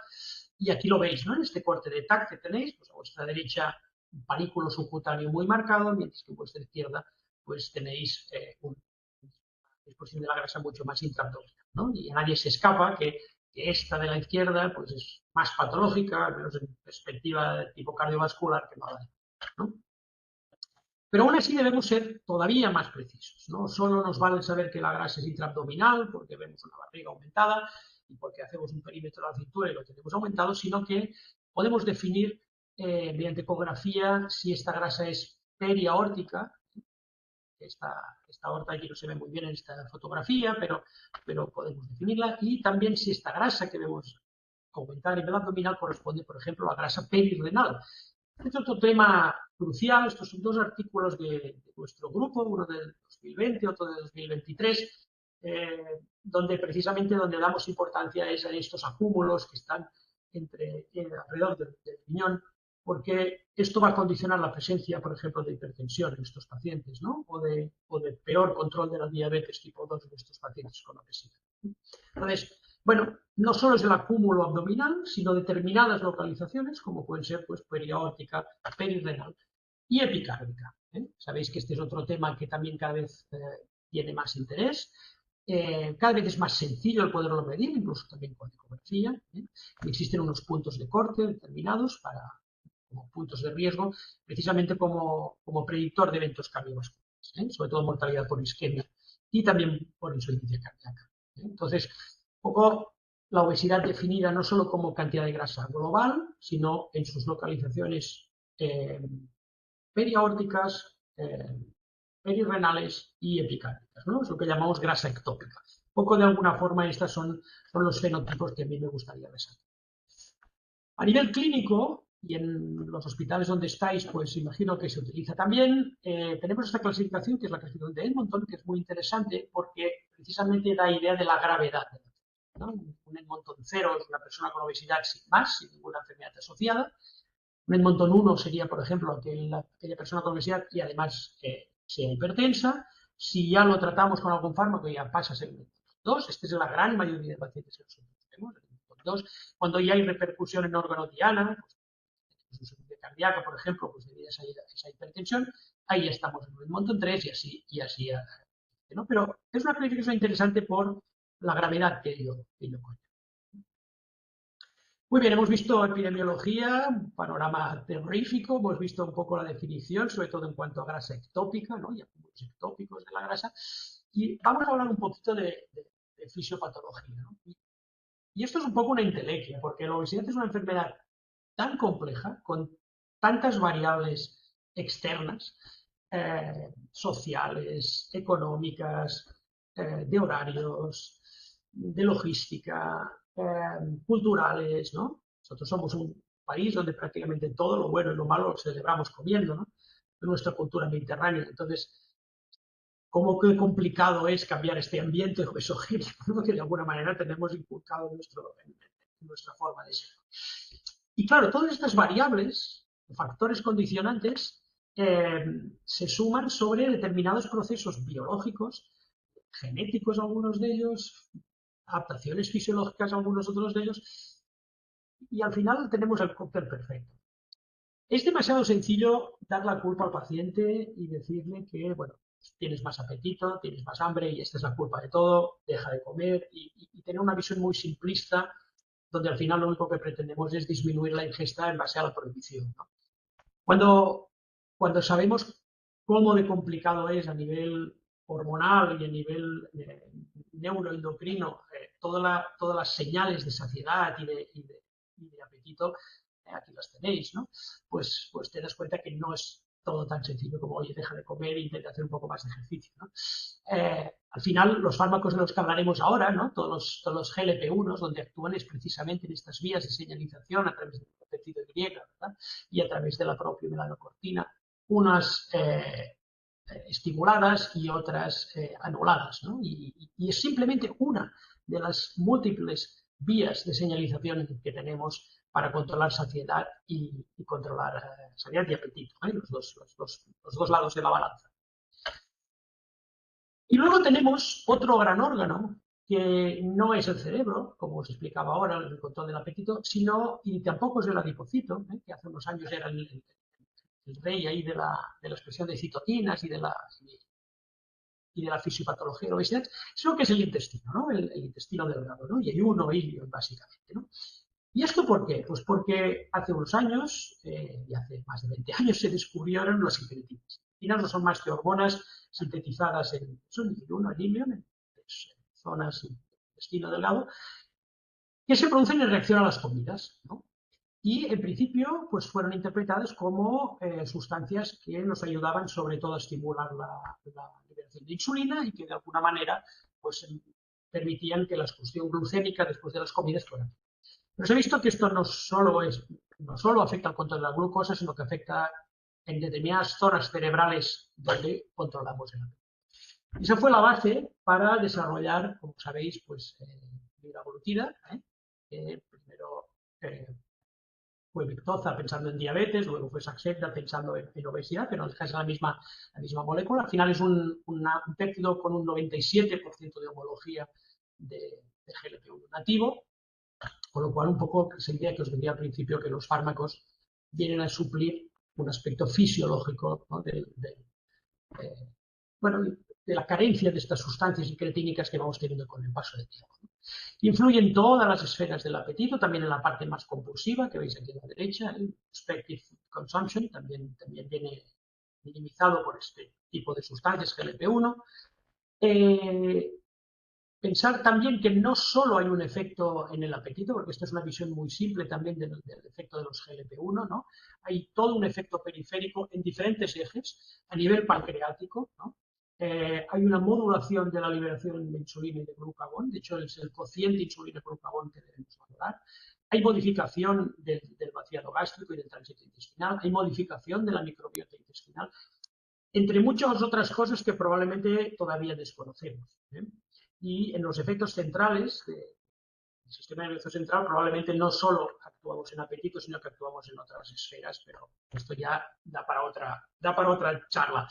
Y aquí lo veis, ¿no? En este corte de TAC que tenéis, pues a vuestra derecha un panículo subcutáneo muy marcado, mientras que a vuestra izquierda pues tenéis una disposición de la grasa mucho más intraabdominal, ¿no? Y a nadie se escapa que esta de la izquierda pues es más patológica, al menos en perspectiva de tipo cardiovascular, que la de la, ¿no? Pero aún así debemos ser todavía más precisos. No solo nos vale saber que la grasa es intraabdominal porque vemos una barriga aumentada y porque hacemos un perímetro de la cintura y lo tenemos aumentado, sino que podemos definir mediante ecografía si esta grasa es periaórtica. Esta aorta aquí no se ve muy bien en esta fotografía, pero podemos definirla. Y también si esta grasa que vemos aumentar a nivel abdominal corresponde, por ejemplo, a la grasa perirrenal. Este es otro tema crucial. Estos son dos artículos de nuestro grupo, uno del 2020, otro de 2023, donde precisamente donde damos importancia es a estos acúmulos que están alrededor del riñón, porque esto va a condicionar la presencia, por ejemplo, de hipertensión en estos pacientes, ¿no? o de peor control de la diabetes tipo 2 en estos pacientes con obesidad. Entonces, bueno, no solo es el acúmulo abdominal, sino determinadas localizaciones, como pueden ser pues, periaórtica, perirrenal y epicárdica. Sabéis que este es otro tema que también cada vez tiene más interés. Cada vez es más sencillo el poderlo medir, incluso también con ecografía. Existen unos puntos de corte determinados como puntos de riesgo, precisamente como predictor de eventos cardiovasculares, sobre todo mortalidad por isquemia y también por insuficiencia cardíaca. Entonces, un poco la obesidad definida no solo como cantidad de grasa global, sino en sus localizaciones periaórticas, perirrenales y epicárdicas, ¿no? Es lo que llamamos grasa ectópica. Un poco de alguna forma estos son los fenotipos que a mí me gustaría resaltar. A nivel clínico, y en los hospitales donde estáis, pues imagino que se utiliza también, tenemos esta clasificación, que es la clasificación de Edmonton, que es muy interesante porque precisamente da idea de la gravedad, ¿no? Un Edmonton 0 es una persona con obesidad sin más, sin ninguna enfermedad asociada. Un Edmonton 1 sería, por ejemplo, aquella persona con obesidad y además sea hipertensa. Si ya lo tratamos con algún fármaco, ya pasa a ser un Edmonton 2. Esta es la gran mayoría de pacientes que nosotros tenemos, el Edmonton 2. Cuando ya hay repercusión en órgano diana, pues, insuficiencia cardíaca, por ejemplo, pues debido a esa hipertensión, ahí ya estamos en un Edmonton 3 y así, ¿no? Pero es una clasificación interesante por la gravedad que ello conlleva. Muy bien, hemos visto epidemiología, un panorama terrorífico, hemos visto un poco la definición, sobre todo en cuanto a grasa ectópica, ¿no? Y acúmulos ectópicos de la grasa. Y vamos a hablar un poquito de fisiopatología, ¿no? Y esto es un poco una entelequia, porque la obesidad es una enfermedad tan compleja, con tantas variables externas, sociales, económicas, de horarios, de logística, culturales, ¿no? Nosotros somos un país donde prácticamente todo lo bueno y lo malo lo celebramos comiendo, ¿no? De nuestra cultura mediterránea. Entonces, ¿cómo que complicado es cambiar este ambiente obesogénico que de alguna manera tenemos inculcado en nuestra forma de ser? Y claro, todas estas variables, factores condicionantes, se suman sobre determinados procesos biológicos, genéticos algunos de ellos, adaptaciones fisiológicas algunos otros de ellos, y al final tenemos el cóctel perfecto. Es demasiado sencillo dar la culpa al paciente y decirle que, bueno, tienes más apetito, tienes más hambre y esta es la culpa de todo, deja de comer y tener una visión muy simplista donde al final lo único que pretendemos es disminuir la ingesta en base a la prohibición, ¿no? Cuando sabemos cómo de complicado es a nivel hormonal y a nivel neuroendocrino todas las señales de saciedad y de apetito, aquí las tenéis, ¿no? Pues te das cuenta que no es todo tan sencillo como, oye, deja de comer e intenta hacer un poco más de ejercicio, ¿no? Al final, los fármacos de los que hablaremos ahora, ¿no? Todos los GLP-1, donde actúan es precisamente en estas vías de señalización a través del péptido Y, ¿verdad? Y a través de la propia melanocortina, unas estimuladas y otras anuladas, ¿no? Y es simplemente una de las múltiples vías de señalización que tenemos para controlar saciedad y controlar saciedad y apetito, ¿eh? Los dos lados de la balanza. Y luego tenemos otro gran órgano que no es el cerebro, como os explicaba ahora, el control del apetito, sino, y tampoco es el adipocito, que hace unos años era el rey ahí de la expresión de citoquinas y de la fisiopatología de la obesidad, sino que es el intestino, ¿no? El intestino delgado, ¿no? Y hay uno ilio, básicamente, ¿no? ¿Y esto por qué? Pues porque hace unos años, y hace más de 20 años, se descubrieron las incretinas. Las incretinas no son más que hormonas sintetizadas en el ilio, en zonas del intestino delgado, que se producen en reacción a las comidas, ¿no? y en principio pues fueron interpretadas como sustancias que nos ayudaban sobre todo a estimular la liberación de insulina y que de alguna manera pues permitían que la explosión glucémica después de las comidas fuera. Pero se ha visto que esto no solo afecta al control de la glucosa, sino que afecta en determinadas zonas cerebrales donde controlamos el apetito. Esa fue la base para desarrollar, como sabéis, pues liraglutida. Primero fue Victoza pensando en diabetes, luego fue Saxenda pensando en obesidad, pero no deja de ser la misma molécula. Al final es un péptido con un 97% de homología de GLP-1 nativo, con lo cual un poco esa idea que os decía al principio, que los fármacos vienen a suplir un aspecto fisiológico, ¿no? de la carencia de estas sustancias incretínicas que vamos teniendo con el paso del tiempo. Influye en todas las esferas del apetito, también en la parte más compulsiva, que veis aquí a la derecha, el Prospective Consumption, también viene minimizado por este tipo de sustancias, GLP-1. Pensar también que no solo hay un efecto en el apetito, porque esto es una visión muy simple también del efecto de los GLP-1, ¿no? Hay todo un efecto periférico en diferentes ejes, a nivel pancreático, ¿no? Hay una modulación de la liberación de insulina y de glucagón, de hecho es el cociente insulina-glucagón que debemos valorar. Hay modificación del vaciado gástrico y del tránsito intestinal, hay modificación de la microbiota intestinal, entre muchas otras cosas que probablemente todavía desconocemos. Y en los efectos centrales del sistema nervioso central probablemente no solo actuamos en apetito, sino que actuamos en otras esferas, pero esto ya da para otra charla.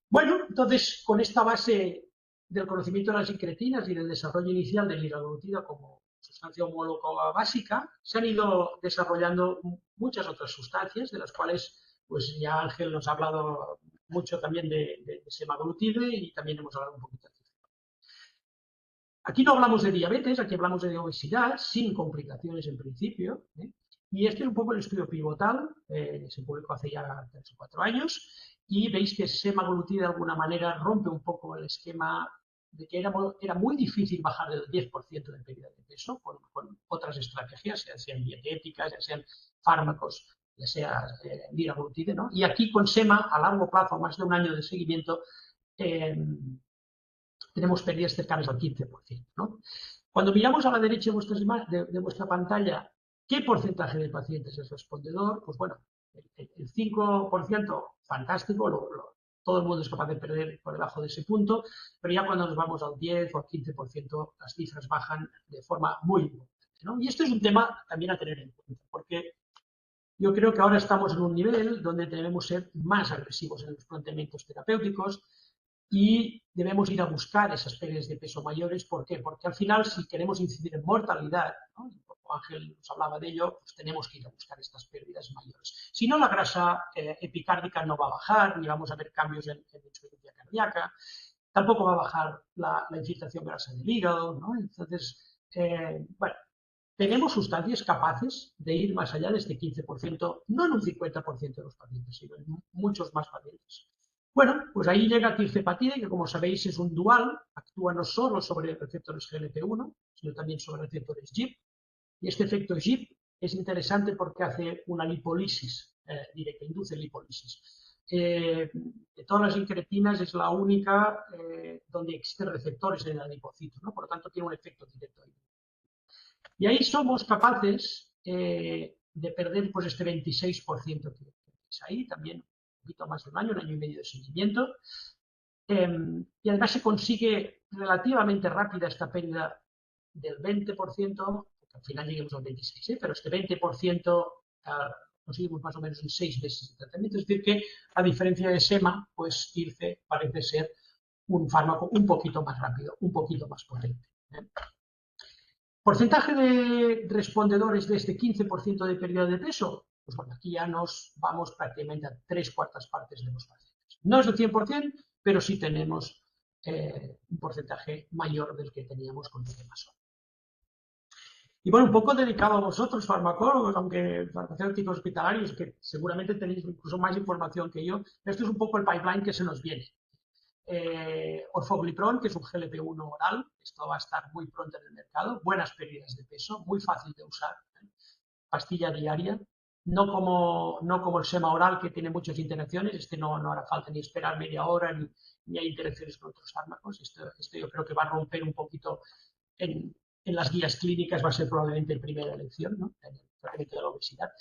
Bueno, entonces, con esta base del conocimiento de las incretinas y del desarrollo inicial de liraglutida como sustancia homóloga básica, se han ido desarrollando muchas otras sustancias, de las cuales pues ya Ángel nos ha hablado mucho también de semaglutide y también hemos hablado un poquito de aquí no hablamos de diabetes, aquí hablamos de obesidad, sin complicaciones en principio. Y este es un poco el estudio pivotal, se publicó hace ya 3 o 4 años, y veis que semaglutida de alguna manera rompe un poco el esquema de que era muy difícil bajar del 10% de pérdida de peso con otras estrategias, ya sean dietéticas, ya sean fármacos, ya sea liraglutide, ¿no? Y aquí con sema, a largo plazo, más de un año de seguimiento, tenemos pérdidas cercanas al 15%, ¿no? Cuando miramos a la derecha de vuestra pantalla, ¿qué porcentaje de pacientes es respondedor? Pues bueno, el 5%, fantástico, todo el mundo es capaz de perder por debajo de ese punto, pero ya cuando nos vamos al 10 o al 15%, las cifras bajan de forma muy importante, ¿no? Y esto es un tema también a tener en cuenta, porque yo creo que ahora estamos en un nivel donde debemos ser más agresivos en los planteamientos terapéuticos, y debemos ir a buscar esas pérdidas de peso mayores. ¿Por qué? Porque al final, si queremos incidir en mortalidad, ¿no? Como Ángel nos hablaba de ello, pues tenemos que ir a buscar estas pérdidas mayores. Si no, la grasa epicárdica no va a bajar, ni vamos a ver cambios en la insuficiencia cardíaca, tampoco va a bajar la infiltración grasa del hígado, ¿no? Entonces, bueno, tenemos sustancias capaces de ir más allá de este 15%, no en un 50% de los pacientes, sino en muchos más pacientes. Bueno, pues ahí llega tirzepatide, que como sabéis es un dual, actúa no solo sobre receptores GLP-1, sino también sobre receptores GIP. Y este efecto GIP es interesante porque hace una lipólisis directa, induce lipólisis. De todas las incretinas es la única donde existen receptores en el adipocito, ¿no? Por lo tanto tiene un efecto directo ahí. Y ahí somos capaces de perder pues este 26% que tenéis ahí, también un poquito más de un año y medio de seguimiento. Y además se consigue relativamente rápida esta pérdida del 20%, porque al final lleguemos al 26%, pero este 20% conseguimos más o menos en 6 meses de tratamiento. Es decir, que a diferencia de SEMA, pues IRCE parece ser un fármaco un poquito más rápido, un poquito más potente. Porcentaje de respondedores de este 15% de pérdida de peso, pues bueno, aquí ya nos vamos prácticamente a 3/4 partes de los pacientes. No es el 100%, pero sí tenemos un porcentaje mayor del que teníamos con Tiremasol. Y bueno, un poco dedicado a vosotros, farmacólogos, aunque farmacéuticos hospitalarios, que seguramente tenéis incluso más información que yo, esto es un poco el pipeline que se nos viene. Orforglipron, que es un GLP-1 oral, esto va a estar muy pronto en el mercado, buenas pérdidas de peso, muy fácil de usar. pastilla diaria, no como el sema oral, que tiene muchas interacciones. Este no hará falta ni esperar media hora, ni hay interacciones con otros fármacos. Esto yo creo que va a romper un poquito en las guías clínicas, va a ser probablemente la primera elección, ¿no?, en el tratamiento de la obesidad.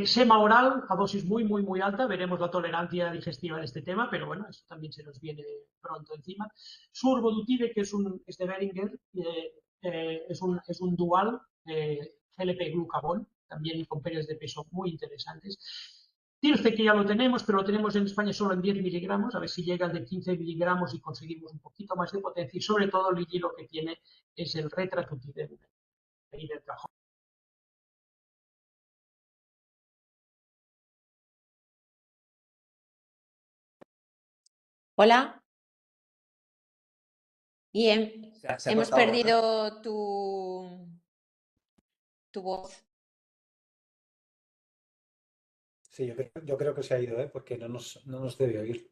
Sema oral a dosis muy alta, veremos la tolerancia digestiva de este tema, pero bueno, eso también se nos viene pronto encima. Survodutide, que es de Boehringer, es un dual GLP-glucagón, también con pérdidas de peso muy interesantes. Tirce, que ya lo tenemos, pero lo tenemos en España solo en 10 miligramos, a ver si llega al de 15 miligramos y conseguimos un poquito más de potencia, y sobre todo el lo que tiene es el retratutide. Hola. Bien, Se ha hemos cortado, ¿verdad? perdido tu voz. Sí, yo creo que se ha ido, porque no nos debe oír.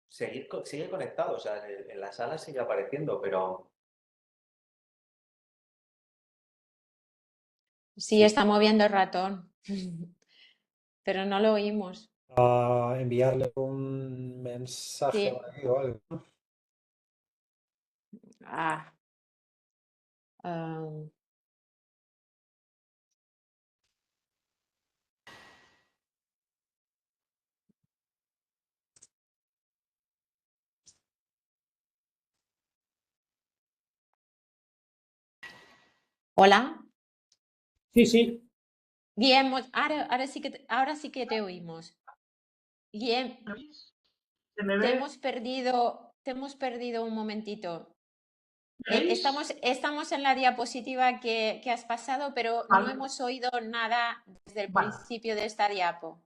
Sigue conectado, o sea, en la sala sigue apareciendo, pero... Sí, está moviendo el ratón, pero no lo oímos. A enviarle un mensaje Sí. o algo. Hola. Sí. Bien, ahora sí que te oímos. Bien, ¿Se me te ve? hemos perdido un momentito. ¿Veis? Estamos en la diapositiva que has pasado, pero no Vale. hemos oído nada desde el Vale. principio de esta diapo.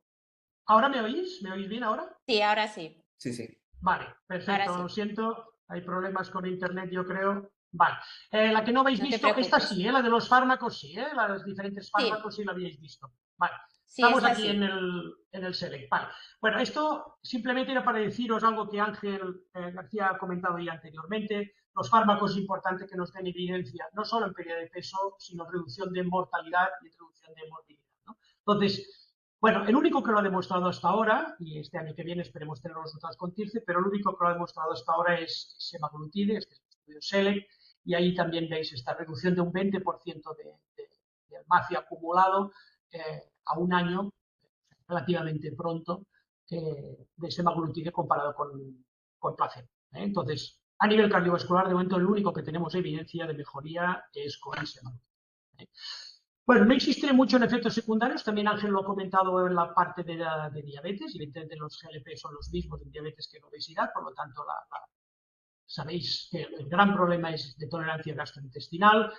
¿Ahora me oís? ¿Me oís bien ahora? Sí, ahora sí. Sí. Vale, perfecto. Ahora sí. Lo siento, hay problemas con internet, yo creo. Vale. La que no habéis No te visto, esta preocupes. sí, la de los fármacos sí, los diferentes fármacos sí la habéis visto. Vale. Sí, Estamos esta aquí sí. en el Select. Vale. Bueno, esto simplemente era para deciros algo que Ángel García ha comentado ya anteriormente. Los fármacos es importante que nos den evidencia, no solo en pérdida de peso, sino en reducción de mortalidad y reducción de morbilidad, ¿no? Entonces, bueno, el único que lo ha demostrado hasta ahora, y este año que viene esperemos tener los resultados con Tirce, pero el único que lo ha demostrado hasta ahora es semaglutide, este es el estudio SELECT, y ahí también veis esta reducción de un 20% del MAFI acumulado a un año, relativamente pronto, de semaglutide comparado con placebo. Entonces, a nivel cardiovascular, de momento el único que tenemos evidencia de mejoría es con semaglutide. Bueno, no existe mucho en efectos secundarios, también Ángel lo ha comentado en la parte de diabetes, evidentemente los GLP son los mismos en diabetes que en obesidad, por lo tanto sabéis que el gran problema es de tolerancia gastrointestinal.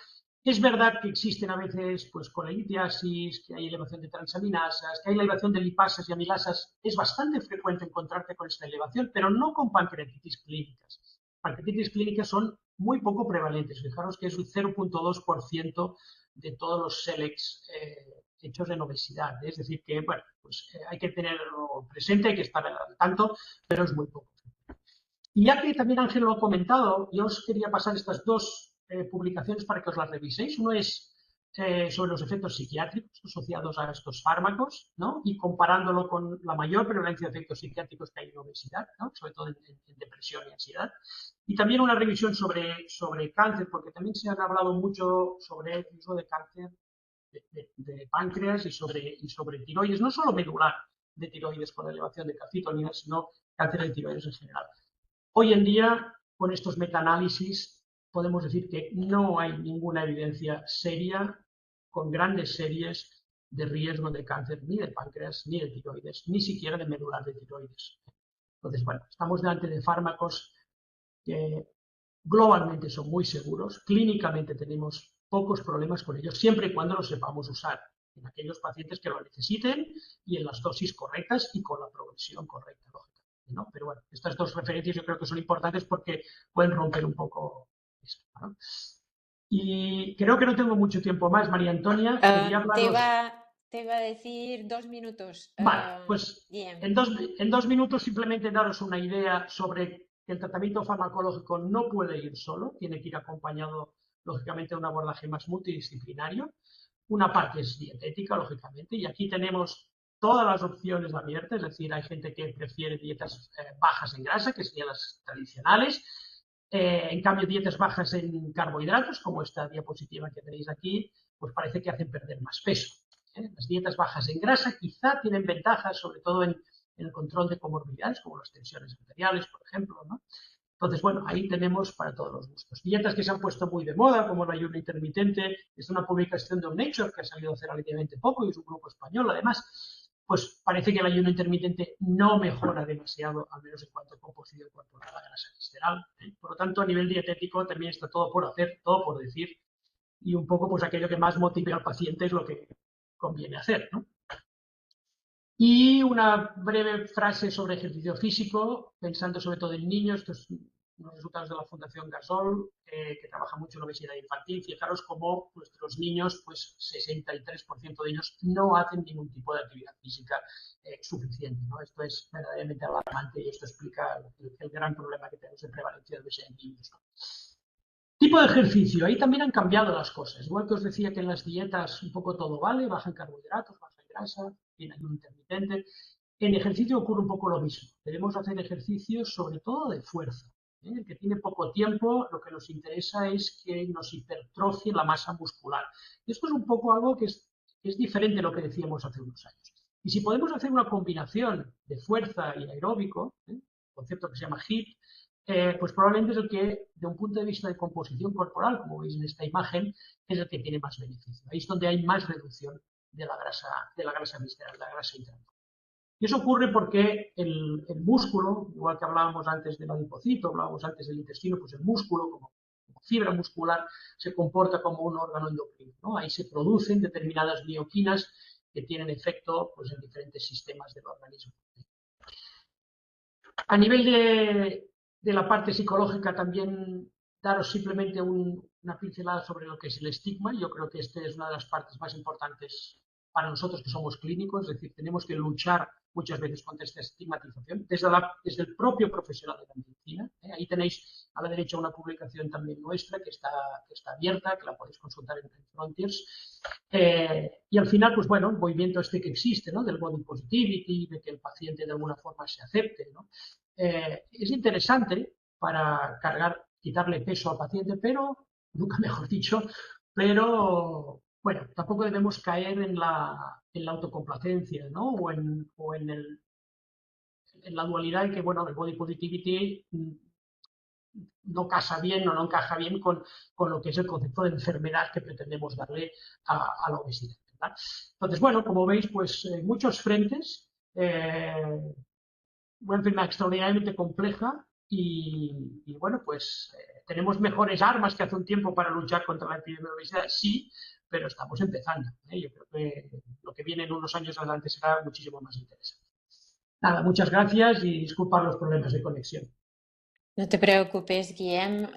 Es verdad que existen a veces pues colelitiasis, que hay elevación de transaminasas, que hay elevación de lipasas y amilasas. Es bastante frecuente encontrarte con esta elevación, pero no con pancreatitis clínicas. Pancreatitis clínicas son muy poco prevalentes. Fijaros que es un 0,2% de todos los selects hechos en obesidad. Es decir, que bueno, pues hay que tenerlo presente, hay que estar al tanto, pero es muy poco. Y ya que también Ángel lo ha comentado, yo os quería pasar estas dos publicaciones para que os las reviséis. Uno es sobre los efectos psiquiátricos asociados a estos fármacos, ¿no? Y comparándolo con la mayor prevalencia de efectos psiquiátricos que hay en obesidad, ¿no? Sobre todo en depresión y ansiedad. Y también una revisión sobre cáncer, porque también se han hablado mucho sobre el riesgo de cáncer de páncreas y sobre tiroides, no solo medular de tiroides con elevación de calcitonina, sino cáncer de tiroides en general. Hoy en día, con estos metaanálisis, podemos decir que no hay ninguna evidencia seria, con grandes series de riesgo de cáncer ni de páncreas, ni de tiroides, ni siquiera de medular de tiroides. Entonces, bueno, estamos delante de fármacos que globalmente son muy seguros, clínicamente tenemos pocos problemas con ellos, siempre y cuando los sepamos usar en aquellos pacientes que lo necesiten y en las dosis correctas y con la progresión correcta, lógicamente, ¿no? Pero bueno, estas dos referencias yo creo que son importantes porque pueden romper un poco esto, ¿no? Y creo que no tengo mucho tiempo más, María Antonia. Quería hablaros... Te iba a decir 2 minutos. Vale, pues bien. en dos minutos simplemente daros una idea sobre que el tratamiento farmacológico no puede ir solo, tiene que ir acompañado, lógicamente, de un abordaje más multidisciplinario. Una parte es dietética, lógicamente, y aquí tenemos todas las opciones abiertas, es decir, hay gente que prefiere dietas bajas en grasa, que serían las tradicionales, en cambio dietas bajas en carbohidratos, como esta diapositiva que tenéis aquí, pues parece que hacen perder más peso. Las dietas bajas en grasa quizá tienen ventajas, sobre todo en el control de comorbilidades, como las tensiones arteriales, por ejemplo, ¿no? Entonces, bueno, ahí tenemos para todos los gustos. Dietas que se han puesto muy de moda, como el ayuno intermitente, es una publicación de un Nature que ha salido hace relativamente poco y es un grupo español, además, pues parece que el ayuno intermitente no mejora demasiado, al menos en cuanto a composición corporal, la grasa visceral. Por lo tanto, a nivel dietético también está todo por hacer, todo por decir, y un poco pues aquello que más motive al paciente es lo que conviene hacer, ¿no? Y una breve frase sobre ejercicio físico, pensando sobre todo en niños, estos son los resultados de la Fundación Gasol, que trabaja mucho en obesidad infantil. Fijaros cómo nuestros niños, pues 63% de ellos no hacen ningún tipo de actividad física suficiente, ¿no? Esto es verdaderamente alarmante y esto explica el gran problema que tenemos de prevalencia de obesidad en niños, ¿no? Tipo de ejercicio, ahí también han cambiado las cosas. Igual que os decía que en las dietas un poco todo vale, baja en carbohidratos, baja en grasa, tiene ayuno intermitente. En ejercicio ocurre un poco lo mismo. Debemos hacer ejercicios sobre todo de fuerza. El que tiene poco tiempo, lo que nos interesa es que nos hipertrofie la masa muscular. Esto es un poco algo que es diferente de lo que decíamos hace unos años. Y si podemos hacer una combinación de fuerza y aeróbico, concepto que se llama HIIT, pues probablemente es el que, de un punto de vista de composición corporal, como veis en esta imagen, es el que tiene más beneficio. Ahí es donde hay más reducción de la grasa visceral, de la grasa intramuscular. Y eso ocurre porque el músculo, igual que hablábamos antes del adipocito, hablábamos antes del intestino, pues el músculo, como fibra muscular, se comporta como un órgano endocrino, ¿no? Ahí se producen determinadas mioquinas que tienen efecto pues, en diferentes sistemas del organismo. A nivel de la parte psicológica también daros simplemente una pincelada sobre lo que es el estigma. Yo creo que esta es una de las partes más importantes para nosotros que somos clínicos, es decir, tenemos que luchar muchas veces contra esta estigmatización desde el propio profesional de la medicina. Ahí tenéis a la derecha una publicación también nuestra que está abierta, que la podéis consultar en Frontiers. Y al final, pues bueno, el movimiento este que existe, ¿no? Del body positivity, de que el paciente de alguna forma se acepte, ¿no? Es interesante para quitarle peso al paciente, pero, nunca mejor dicho, pero bueno, tampoco debemos caer en la autocomplacencia, ¿no? O en la dualidad en que, bueno, el body positivity no casa bien o no encaja bien con lo que es el concepto de enfermedad que pretendemos darle a la obesidad, ¿verdad? Entonces, bueno, como veis, pues muchos frentes, una enfermedad extraordinariamente compleja y bueno, pues tenemos mejores armas que hace un tiempo para luchar contra la epidemia de obesidad, sí, pero estamos empezando. Yo creo que lo que viene en unos años adelante será muchísimo más interesante. Nada, muchas gracias y disculpad los problemas de conexión. No te preocupes, Guillem.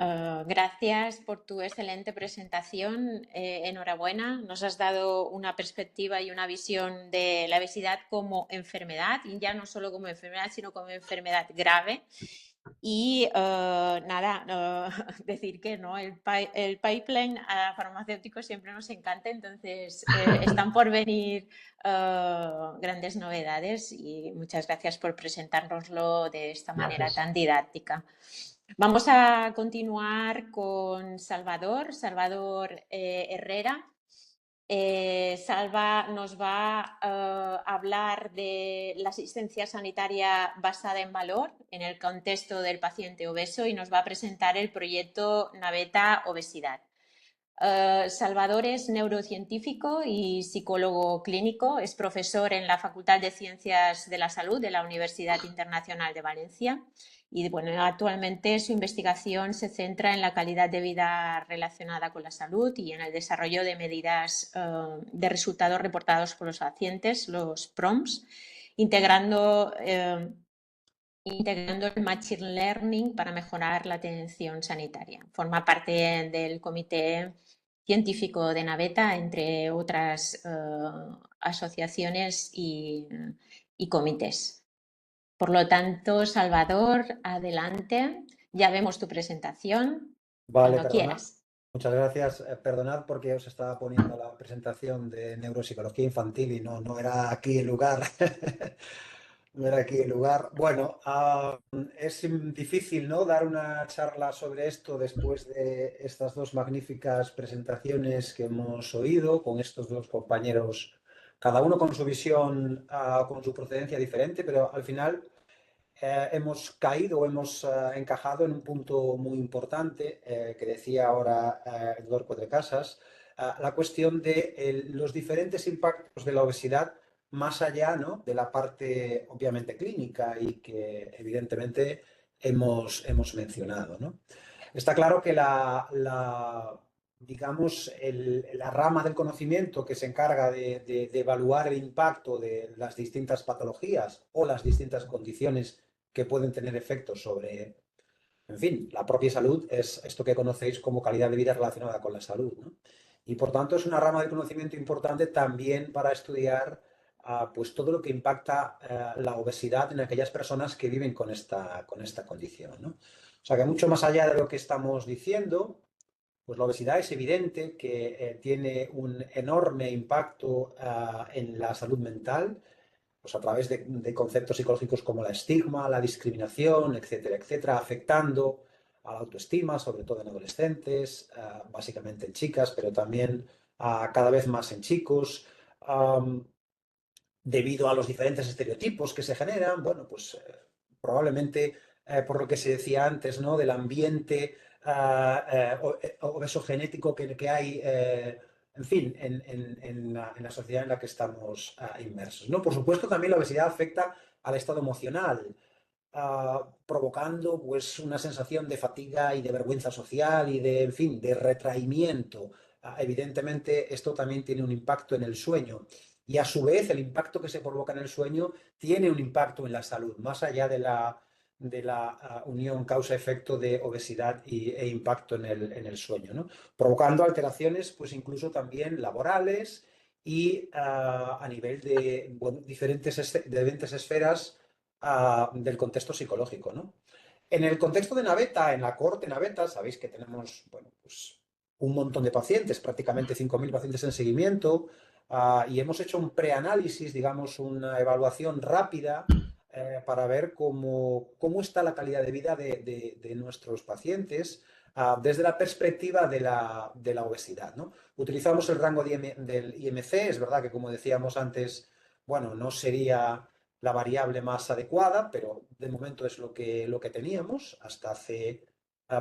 Gracias por tu excelente presentación. Enhorabuena. Nos has dado una perspectiva y una visión de la obesidad como enfermedad, y ya no solo como enfermedad, sino como enfermedad grave. Y decir que no, el pipeline farmacéutico siempre nos encanta, entonces están por venir grandes novedades y muchas gracias por presentárnoslo de esta manera tan didáctica. Vamos a continuar con Salvador Herrera. Salva nos va a hablar de la asistencia sanitaria basada en valor en el contexto del paciente obeso y nos va a presentar el proyecto Naveta Obesidad. Salvador es neurocientífico y psicólogo clínico, es profesor en la Facultad de Ciencias de la Salud de la Universidad Internacional de Valencia y bueno, actualmente su investigación se centra en la calidad de vida relacionada con la salud y en el desarrollo de medidas de resultados reportados por los pacientes, los PROMs, integrando el Machine Learning para mejorar la atención sanitaria. Forma parte del comité científico de Naveta, entre otras asociaciones y comités. Por lo tanto, Salvador, adelante. Ya vemos tu presentación. Vale, Cuando quieras. Muchas gracias. Perdonad porque os estaba poniendo la presentación de neuropsicología infantil y no era aquí el lugar. No era aquí el lugar. Bueno, es difícil, ¿no?, dar una charla sobre esto después de estas dos magníficas presentaciones que hemos oído con estos dos compañeros, cada uno con su visión, con su procedencia diferente, pero al final hemos caído, hemos encajado en un punto muy importante que decía ahora Eduardo Cuatrecasas, la cuestión de los diferentes impactos de la obesidad más allá, ¿no?, de la parte obviamente clínica y que evidentemente hemos mencionado, ¿no? Está claro que digamos, la rama del conocimiento que se encarga de evaluar el impacto de las distintas patologías o las distintas condiciones que pueden tener efectos sobre, en fin, la propia salud, es esto que conocéis como calidad de vida relacionada con la salud, ¿no? Y por tanto es una rama de conocimiento importante también para estudiar pues todo lo que impacta la obesidad en aquellas personas que viven con esta condición, ¿no? O sea que mucho más allá de lo que estamos diciendo, pues la obesidad es evidente que tiene un enorme impacto en la salud mental, pues a través de conceptos psicológicos como la estigma, la discriminación, etcétera, etcétera, afectando a la autoestima, sobre todo en adolescentes, básicamente en chicas, pero también cada vez más en chicos, debido a los diferentes estereotipos que se generan, bueno, pues probablemente por lo que se decía antes, ¿no?, del ambiente obesogenético que hay, en fin, en la sociedad en la que estamos inmersos, ¿no? Por supuesto, también la obesidad afecta al estado emocional, provocando pues una sensación de fatiga y de vergüenza social y de, en fin, de retraimiento. Evidentemente, esto también tiene un impacto en el sueño y a su vez el impacto que se provoca en el sueño tiene un impacto en la salud, más allá de la unión causa-efecto de obesidad e impacto en el sueño, ¿no? Provocando alteraciones pues incluso también laborales y a nivel de bueno, diferentes esferas del contexto psicológico, ¿no? En el contexto de Naveta, en la cohorte Naveta, sabéis que tenemos, bueno, pues un montón de pacientes, prácticamente 5.000 pacientes en seguimiento, y hemos hecho un preanálisis, digamos, una evaluación rápida para ver cómo está la calidad de vida de nuestros pacientes desde la perspectiva de la obesidad, ¿no? Utilizamos el rango del IMC, es verdad que como decíamos antes, bueno, no sería la variable más adecuada, pero de momento es lo que teníamos hasta hace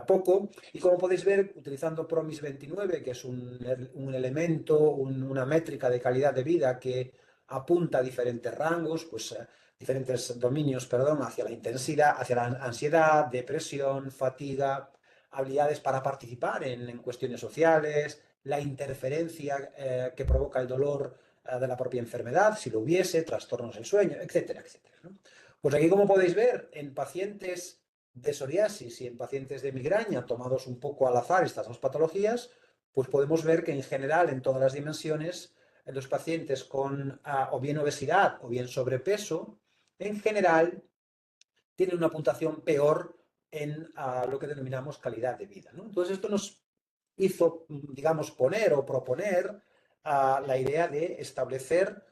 poco. Y como podéis ver, utilizando PROMIS 29, que es un elemento, una métrica de calidad de vida que apunta a diferentes rangos, pues diferentes dominios, perdón, hacia la intensidad, hacia la ansiedad, depresión, fatiga, habilidades para participar en cuestiones sociales, la interferencia que provoca el dolor de la propia enfermedad, si lo hubiese, trastornos del sueño, etcétera, etcétera, ¿no? Pues aquí, como podéis ver, en pacientes de psoriasis y en pacientes de migraña, tomados un poco al azar estas dos patologías, pues podemos ver que en general, en todas las dimensiones, en los pacientes con o bien obesidad o bien sobrepeso, en general tienen una puntuación peor en lo que denominamos calidad de vida, ¿no? Entonces esto nos hizo, digamos, poner o proponer la idea de establecer,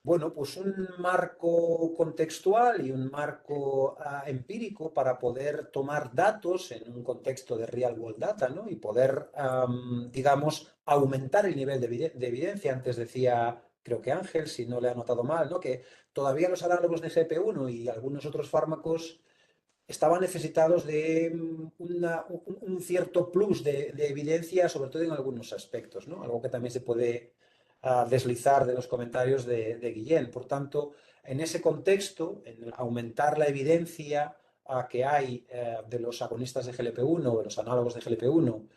bueno, pues un marco contextual y un marco empírico para poder tomar datos en un contexto de real world data, ¿no? Y poder, digamos, aumentar el nivel de evidencia. Antes decía, creo que Ángel, si no le ha notado mal, ¿no?, que todavía los análogos de GP1 y algunos otros fármacos estaban necesitados de un cierto plus de evidencia, sobre todo en algunos aspectos, ¿no? Algo que también se puede deslizar de los comentarios de Guillén. Por tanto, en ese contexto, en aumentar la evidencia que hay de los agonistas de GLP-1 o de los análogos de GLP-1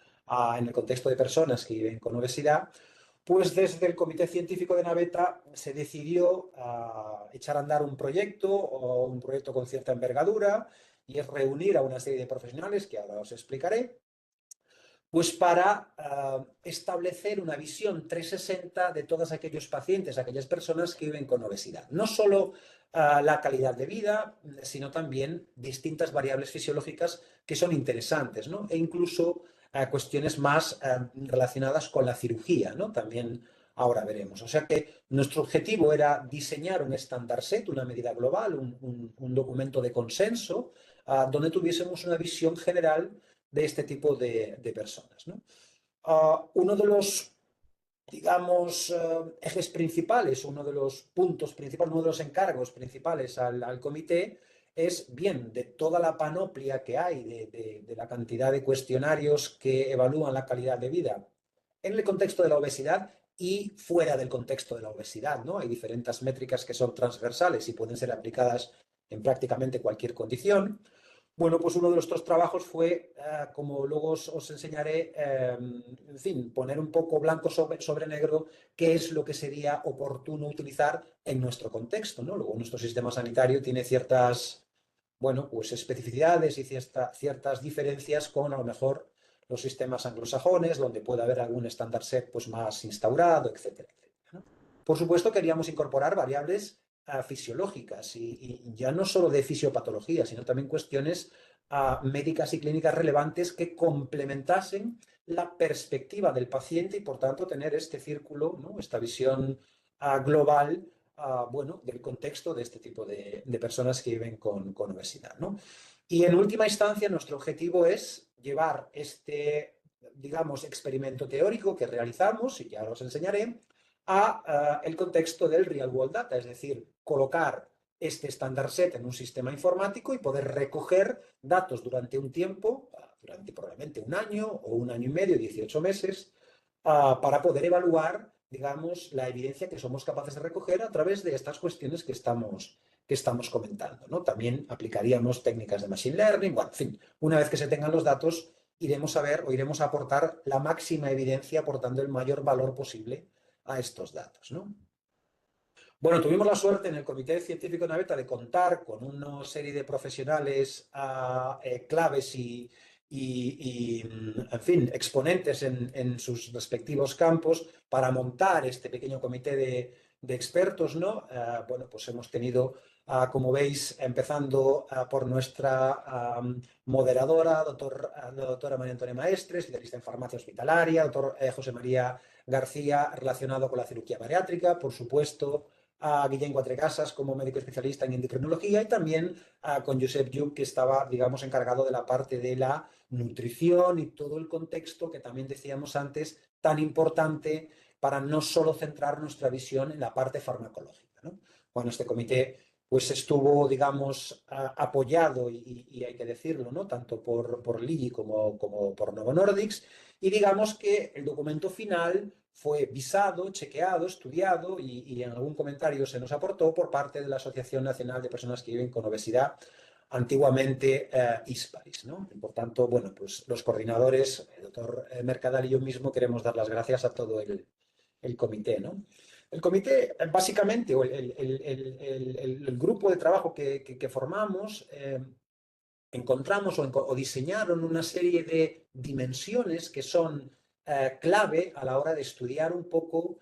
en el contexto de personas que viven con obesidad, pues desde el Comité Científico de Naveta se decidió echar a andar un proyecto o un proyecto con cierta envergadura, y es reunir a una serie de profesionales que ahora os explicaré pues para establecer una visión 360 de todos aquellos pacientes, aquellas personas que viven con obesidad. No solo la calidad de vida, sino también distintas variables fisiológicas que son interesantes, ¿no? E incluso cuestiones más relacionadas con la cirugía, ¿no? También ahora veremos. O sea que nuestro objetivo era diseñar un estándar set, una medida global, un documento de consenso, donde tuviésemos una visión general de este tipo de personas, ¿no? Uno de los, digamos, ejes principales, uno de los puntos principales, uno de los encargos principales al comité es, bien, de toda la panoplia que hay, de la cantidad de cuestionarios que evalúan la calidad de vida en el contexto de la obesidad y fuera del contexto de la obesidad, ¿no? Hay diferentes métricas que son transversales y pueden ser aplicadas en prácticamente cualquier condición. Bueno, pues uno de nuestros trabajos fue, como luego os enseñaré, en fin, poner un poco blanco sobre negro qué es lo que sería oportuno utilizar en nuestro contexto, ¿no? Luego nuestro sistema sanitario tiene ciertas, bueno, pues especificidades y ciertas diferencias con a lo mejor los sistemas anglosajones, donde puede haber algún estándar set pues, más instaurado, etcétera, etcétera, ¿no? Por supuesto, queríamos incorporar variables fisiológicas y ya no solo de fisiopatología, sino también cuestiones médicas y clínicas relevantes que complementasen la perspectiva del paciente y, por tanto, tener este círculo, ¿no? Esta visión global, bueno, del contexto de este tipo de personas que viven con obesidad, ¿no? Y en última instancia, nuestro objetivo es llevar este, digamos, experimento teórico que realizamos, y ya os enseñaré, a el contexto del real world data, es decir, colocar este estándar set en un sistema informático y poder recoger datos durante un tiempo, durante probablemente un año o un año y medio, 18 meses, para poder evaluar, digamos, la evidencia que somos capaces de recoger a través de estas cuestiones que estamos comentando, ¿no? También aplicaríamos técnicas de machine learning, bueno, en fin, una vez que se tengan los datos, iremos a ver o iremos a aportar la máxima evidencia aportando el mayor valor posible a estos datos, ¿no? Bueno, tuvimos la suerte en el Comité Científico Naveta de contar con una serie de profesionales claves en fin, exponentes en sus respectivos campos para montar este pequeño comité de expertos, ¿no? Bueno, pues hemos tenido, como veis, empezando por nuestra moderadora, la doctora María Antonia Maestres, especialista en farmacia hospitalaria, doctor José María García, relacionado con la cirugía bariátrica, por supuesto, a Guillén Cuatrecasas como médico especialista en endocrinología y también con Josep Lluc, que estaba, digamos, encargado de la parte de la nutrición y todo el contexto que también decíamos antes, tan importante para no solo centrar nuestra visión en la parte farmacológica, ¿no? Bueno, este comité pues estuvo, digamos, apoyado, y hay que decirlo, ¿no? Tanto por Lilly como por Novo Nordisk, y digamos que el documento final fue visado, chequeado, estudiado y en algún comentario se nos aportó por parte de la Asociación Nacional de Personas que Viven con Obesidad, antiguamente ISPARIS, ¿no? Y por tanto, bueno, pues los coordinadores, el doctor Mercadal y yo mismo, queremos dar las gracias a todo el comité, ¿no? El comité, básicamente, o el grupo de trabajo que formamos, encontramos o diseñaron una serie de dimensiones que son clave a la hora de estudiar un poco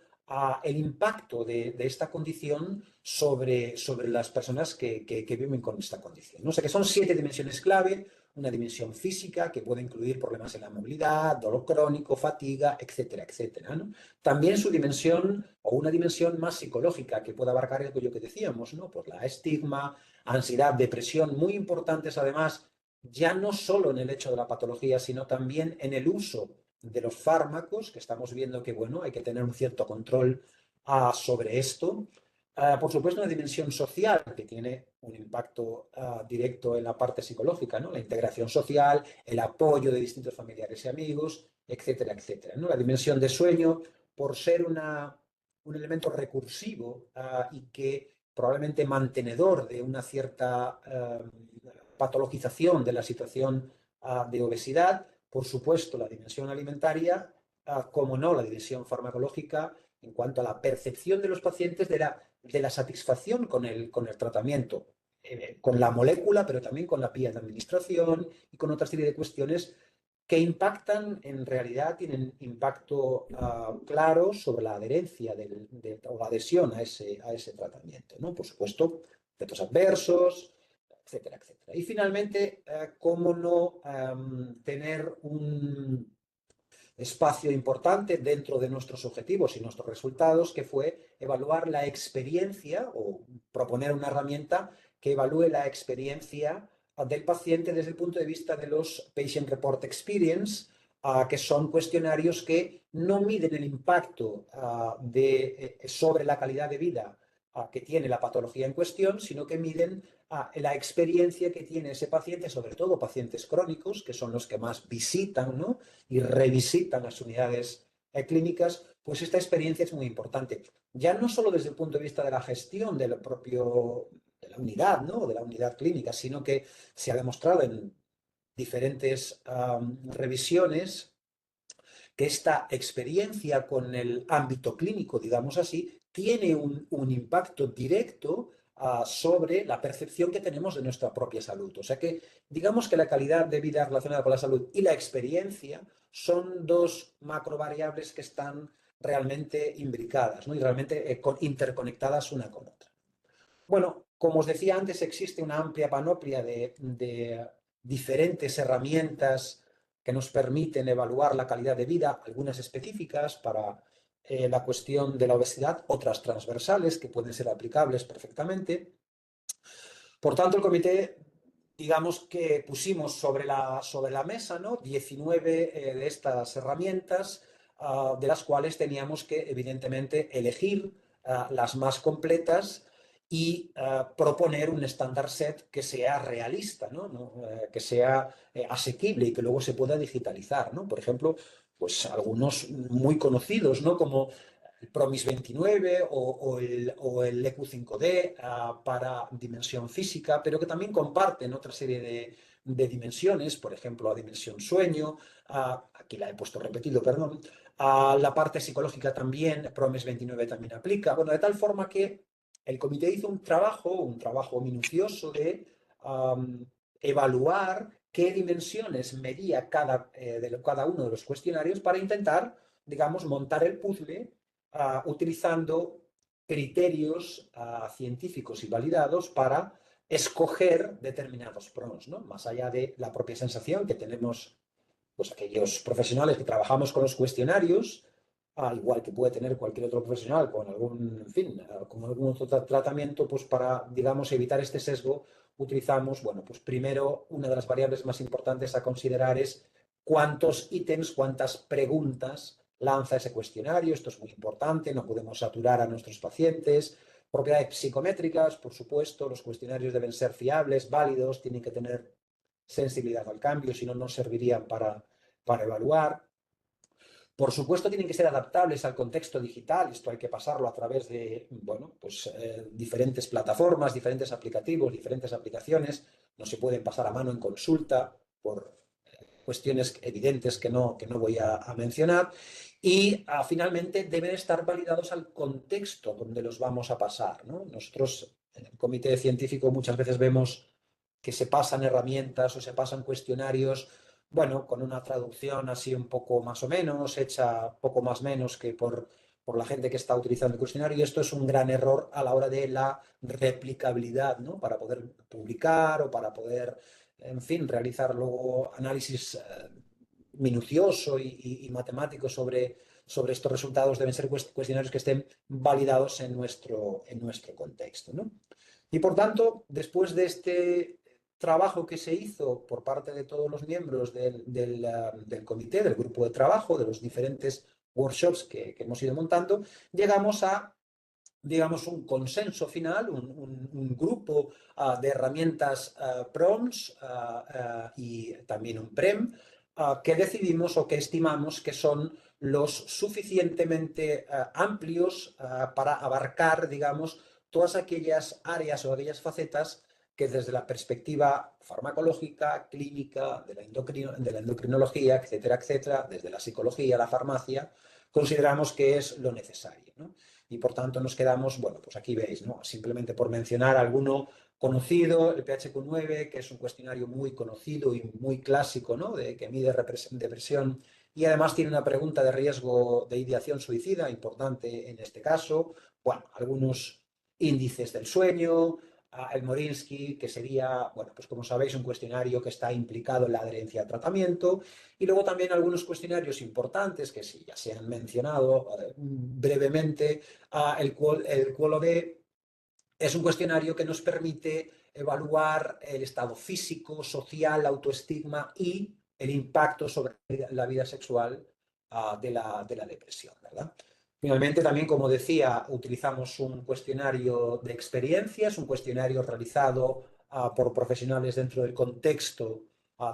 el impacto de esta condición sobre las personas que viven con esta condición, ¿no? O sea que son 7 dimensiones clave, una dimensión física que puede incluir problemas en la movilidad, dolor crónico, fatiga, etcétera, etcétera, ¿no? También su dimensión o una dimensión más psicológica que puede abarcar aquello que decíamos, ¿no? Pues la estigma, ansiedad, depresión, muy importantes además, ya no solo en el hecho de la patología, sino también en el uso de los fármacos, que estamos viendo que, bueno, hay que tener un cierto control sobre esto. Por supuesto, una dimensión social que tiene un impacto directo en la parte psicológica, ¿no? La integración social, el apoyo de distintos familiares y amigos, etcétera, etcétera, ¿no? La dimensión de sueño, por ser un elemento recursivo y que probablemente mantenedor de una cierta patologización de la situación de obesidad, por supuesto la dimensión alimentaria, como no la dimensión farmacológica en cuanto a la percepción de los pacientes de la satisfacción con el tratamiento, con la molécula, pero también con la vía de administración y con otra serie de cuestiones que impactan, en realidad tienen impacto claro sobre la adherencia o la adhesión a ese tratamiento, ¿no? Por supuesto, efectos adversos, etcétera, etcétera. Y finalmente, cómo no tener un espacio importante dentro de nuestros objetivos y nuestros resultados, que fue evaluar la experiencia o proponer una herramienta que evalúe la experiencia del paciente desde el punto de vista de los Patient Report Experience, que son cuestionarios que no miden el impacto sobre la calidad de vida que tiene la patología en cuestión, sino que miden la experiencia que tiene ese paciente, sobre todo pacientes crónicos, que son los que más visitan, ¿no?, y revisitan las unidades clínicas, pues esta experiencia es muy importante. Ya no solo desde el punto de vista de la gestión de la unidad, ¿no?, de la unidad clínica, sino que se ha demostrado en diferentes revisiones que esta experiencia con el ámbito clínico, digamos así, tiene un impacto directo sobre la percepción que tenemos de nuestra propia salud. O sea que digamos que la calidad de vida relacionada con la salud y la experiencia son dos macrovariables que están realmente imbricadas, ¿no?, y realmente interconectadas una con otra. Bueno, como os decía antes, existe una amplia panoplia de diferentes herramientas que nos permiten evaluar la calidad de vida, algunas específicas para la cuestión de la obesidad, otras transversales que pueden ser aplicables perfectamente. Por tanto, el comité, digamos que pusimos sobre la mesa, ¿no?, 19 de estas herramientas, de las cuales teníamos que, evidentemente, elegir las más completas y proponer un estándar set que sea realista, ¿no? Que sea asequible y que luego se pueda digitalizar, ¿no? Por ejemplo, pues algunos muy conocidos, ¿no?, como el PROMIS 29 o el EQ5D para dimensión física, pero que también comparten otra serie de dimensiones, por ejemplo, la dimensión sueño, aquí la he puesto repetido, perdón, la parte psicológica también, PROMIS 29 también aplica, bueno, de tal forma que el comité hizo un trabajo minucioso de evaluar qué dimensiones medía cada uno de los cuestionarios para intentar, digamos, montar el puzzle utilizando criterios científicos y validados para escoger determinados PRONs, ¿no?, más allá de la propia sensación que tenemos pues aquellos profesionales que trabajamos con los cuestionarios, al igual que puede tener cualquier otro profesional con algún, en fin, con algún otro tratamiento, pues para, digamos, evitar este sesgo, utilizamos, bueno, pues primero una de las variables más importantes a considerar es cuántos ítems, cuántas preguntas lanza ese cuestionario. Esto es muy importante, no podemos saturar a nuestros pacientes. Propiedades psicométricas, por supuesto, los cuestionarios deben ser fiables, válidos, tienen que tener sensibilidad al cambio, si no, no servirían para evaluar. Por supuesto, tienen que ser adaptables al contexto digital. Esto hay que pasarlo a través de, bueno, pues, diferentes plataformas, diferentes aplicativos, diferentes aplicaciones. No se pueden pasar a mano en consulta por cuestiones evidentes que no voy a mencionar. Y finalmente deben estar validados al contexto donde los vamos a pasar, ¿no? Nosotros en el comité científico muchas veces vemos que se pasan herramientas o se pasan cuestionarios, bueno, con una traducción así un poco más o menos, hecha poco más menos que por la gente que está utilizando el cuestionario, y esto es un gran error a la hora de la replicabilidad, ¿no?, para poder publicar o para poder, en fin, realizar luego análisis minucioso y matemático sobre estos resultados. Deben ser cuestionarios que estén validados en nuestro contexto, ¿no? Y por tanto, después de este trabajo que se hizo por parte de todos los miembros del comité, del grupo de trabajo, de los diferentes workshops que hemos ido montando, llegamos a, digamos, un consenso final, un grupo de herramientas PROMS y también un PREM, que decidimos o que estimamos que son los suficientemente amplios para abarcar, digamos, todas aquellas áreas o aquellas facetas que desde la perspectiva farmacológica, clínica, de la endocrinología, etcétera, etcétera, desde la psicología, la farmacia, consideramos que es lo necesario, ¿no? Y por tanto nos quedamos, bueno, pues aquí veis, ¿no?, simplemente por mencionar alguno, conocido, el PHQ-9, que es un cuestionario muy conocido y muy clásico, ¿no? Que mide depresión y además tiene una pregunta de riesgo de ideación suicida, importante en este caso. Bueno, algunos índices del sueño, el Morinsky, que sería, bueno, pues como sabéis, un cuestionario que está implicado en la adherencia al tratamiento, y luego también algunos cuestionarios importantes que sí, ya se han mencionado brevemente, el QOL-OD es un cuestionario que nos permite evaluar el estado físico, social, la autoestima y el impacto sobre la vida sexual de la depresión, ¿verdad? Finalmente, también, como decía, utilizamos un cuestionario de experiencias, un cuestionario realizado por profesionales dentro del contexto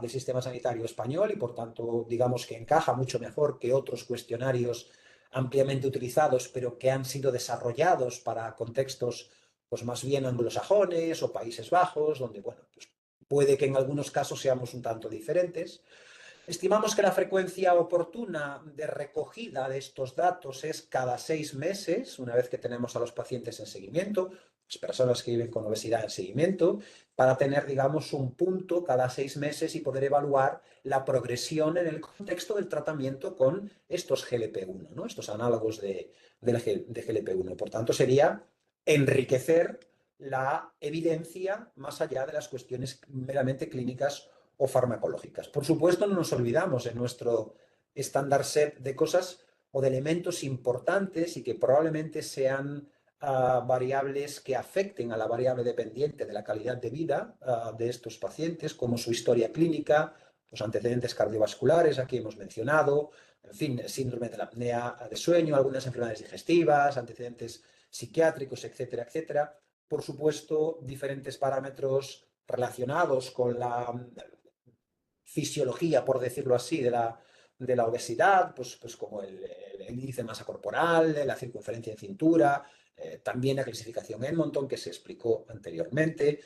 del sistema sanitario español y, por tanto, digamos que encaja mucho mejor que otros cuestionarios ampliamente utilizados, pero que han sido desarrollados para contextos pues más bien anglosajones o Países Bajos, donde, bueno, pues puede que en algunos casos seamos un tanto diferentes. Estimamos que la frecuencia oportuna de recogida de estos datos es cada 6 meses, una vez que tenemos a los pacientes en seguimiento, las personas que viven con obesidad en seguimiento, para tener, digamos, un punto cada 6 meses y poder evaluar la progresión en el contexto del tratamiento con estos GLP-1, ¿no? Estos análogos de GLP-1. Por tanto, sería enriquecer la evidencia más allá de las cuestiones meramente clínicas o farmacológicas. Por supuesto, no nos olvidamos en nuestro estándar set de cosas o de elementos importantes y que probablemente sean variables que afecten a la variable dependiente de la calidad de vida de estos pacientes, como su historia clínica, los antecedentes cardiovasculares, aquí hemos mencionado, en fin, síndrome de la apnea de sueño, algunas enfermedades digestivas, antecedentes psiquiátricos, etcétera, etcétera. Por supuesto, diferentes parámetros relacionados con la fisiología, por decirlo así, de la obesidad, pues como el índice de masa corporal, la circunferencia de cintura, también la clasificación Edmonton, que se explicó anteriormente.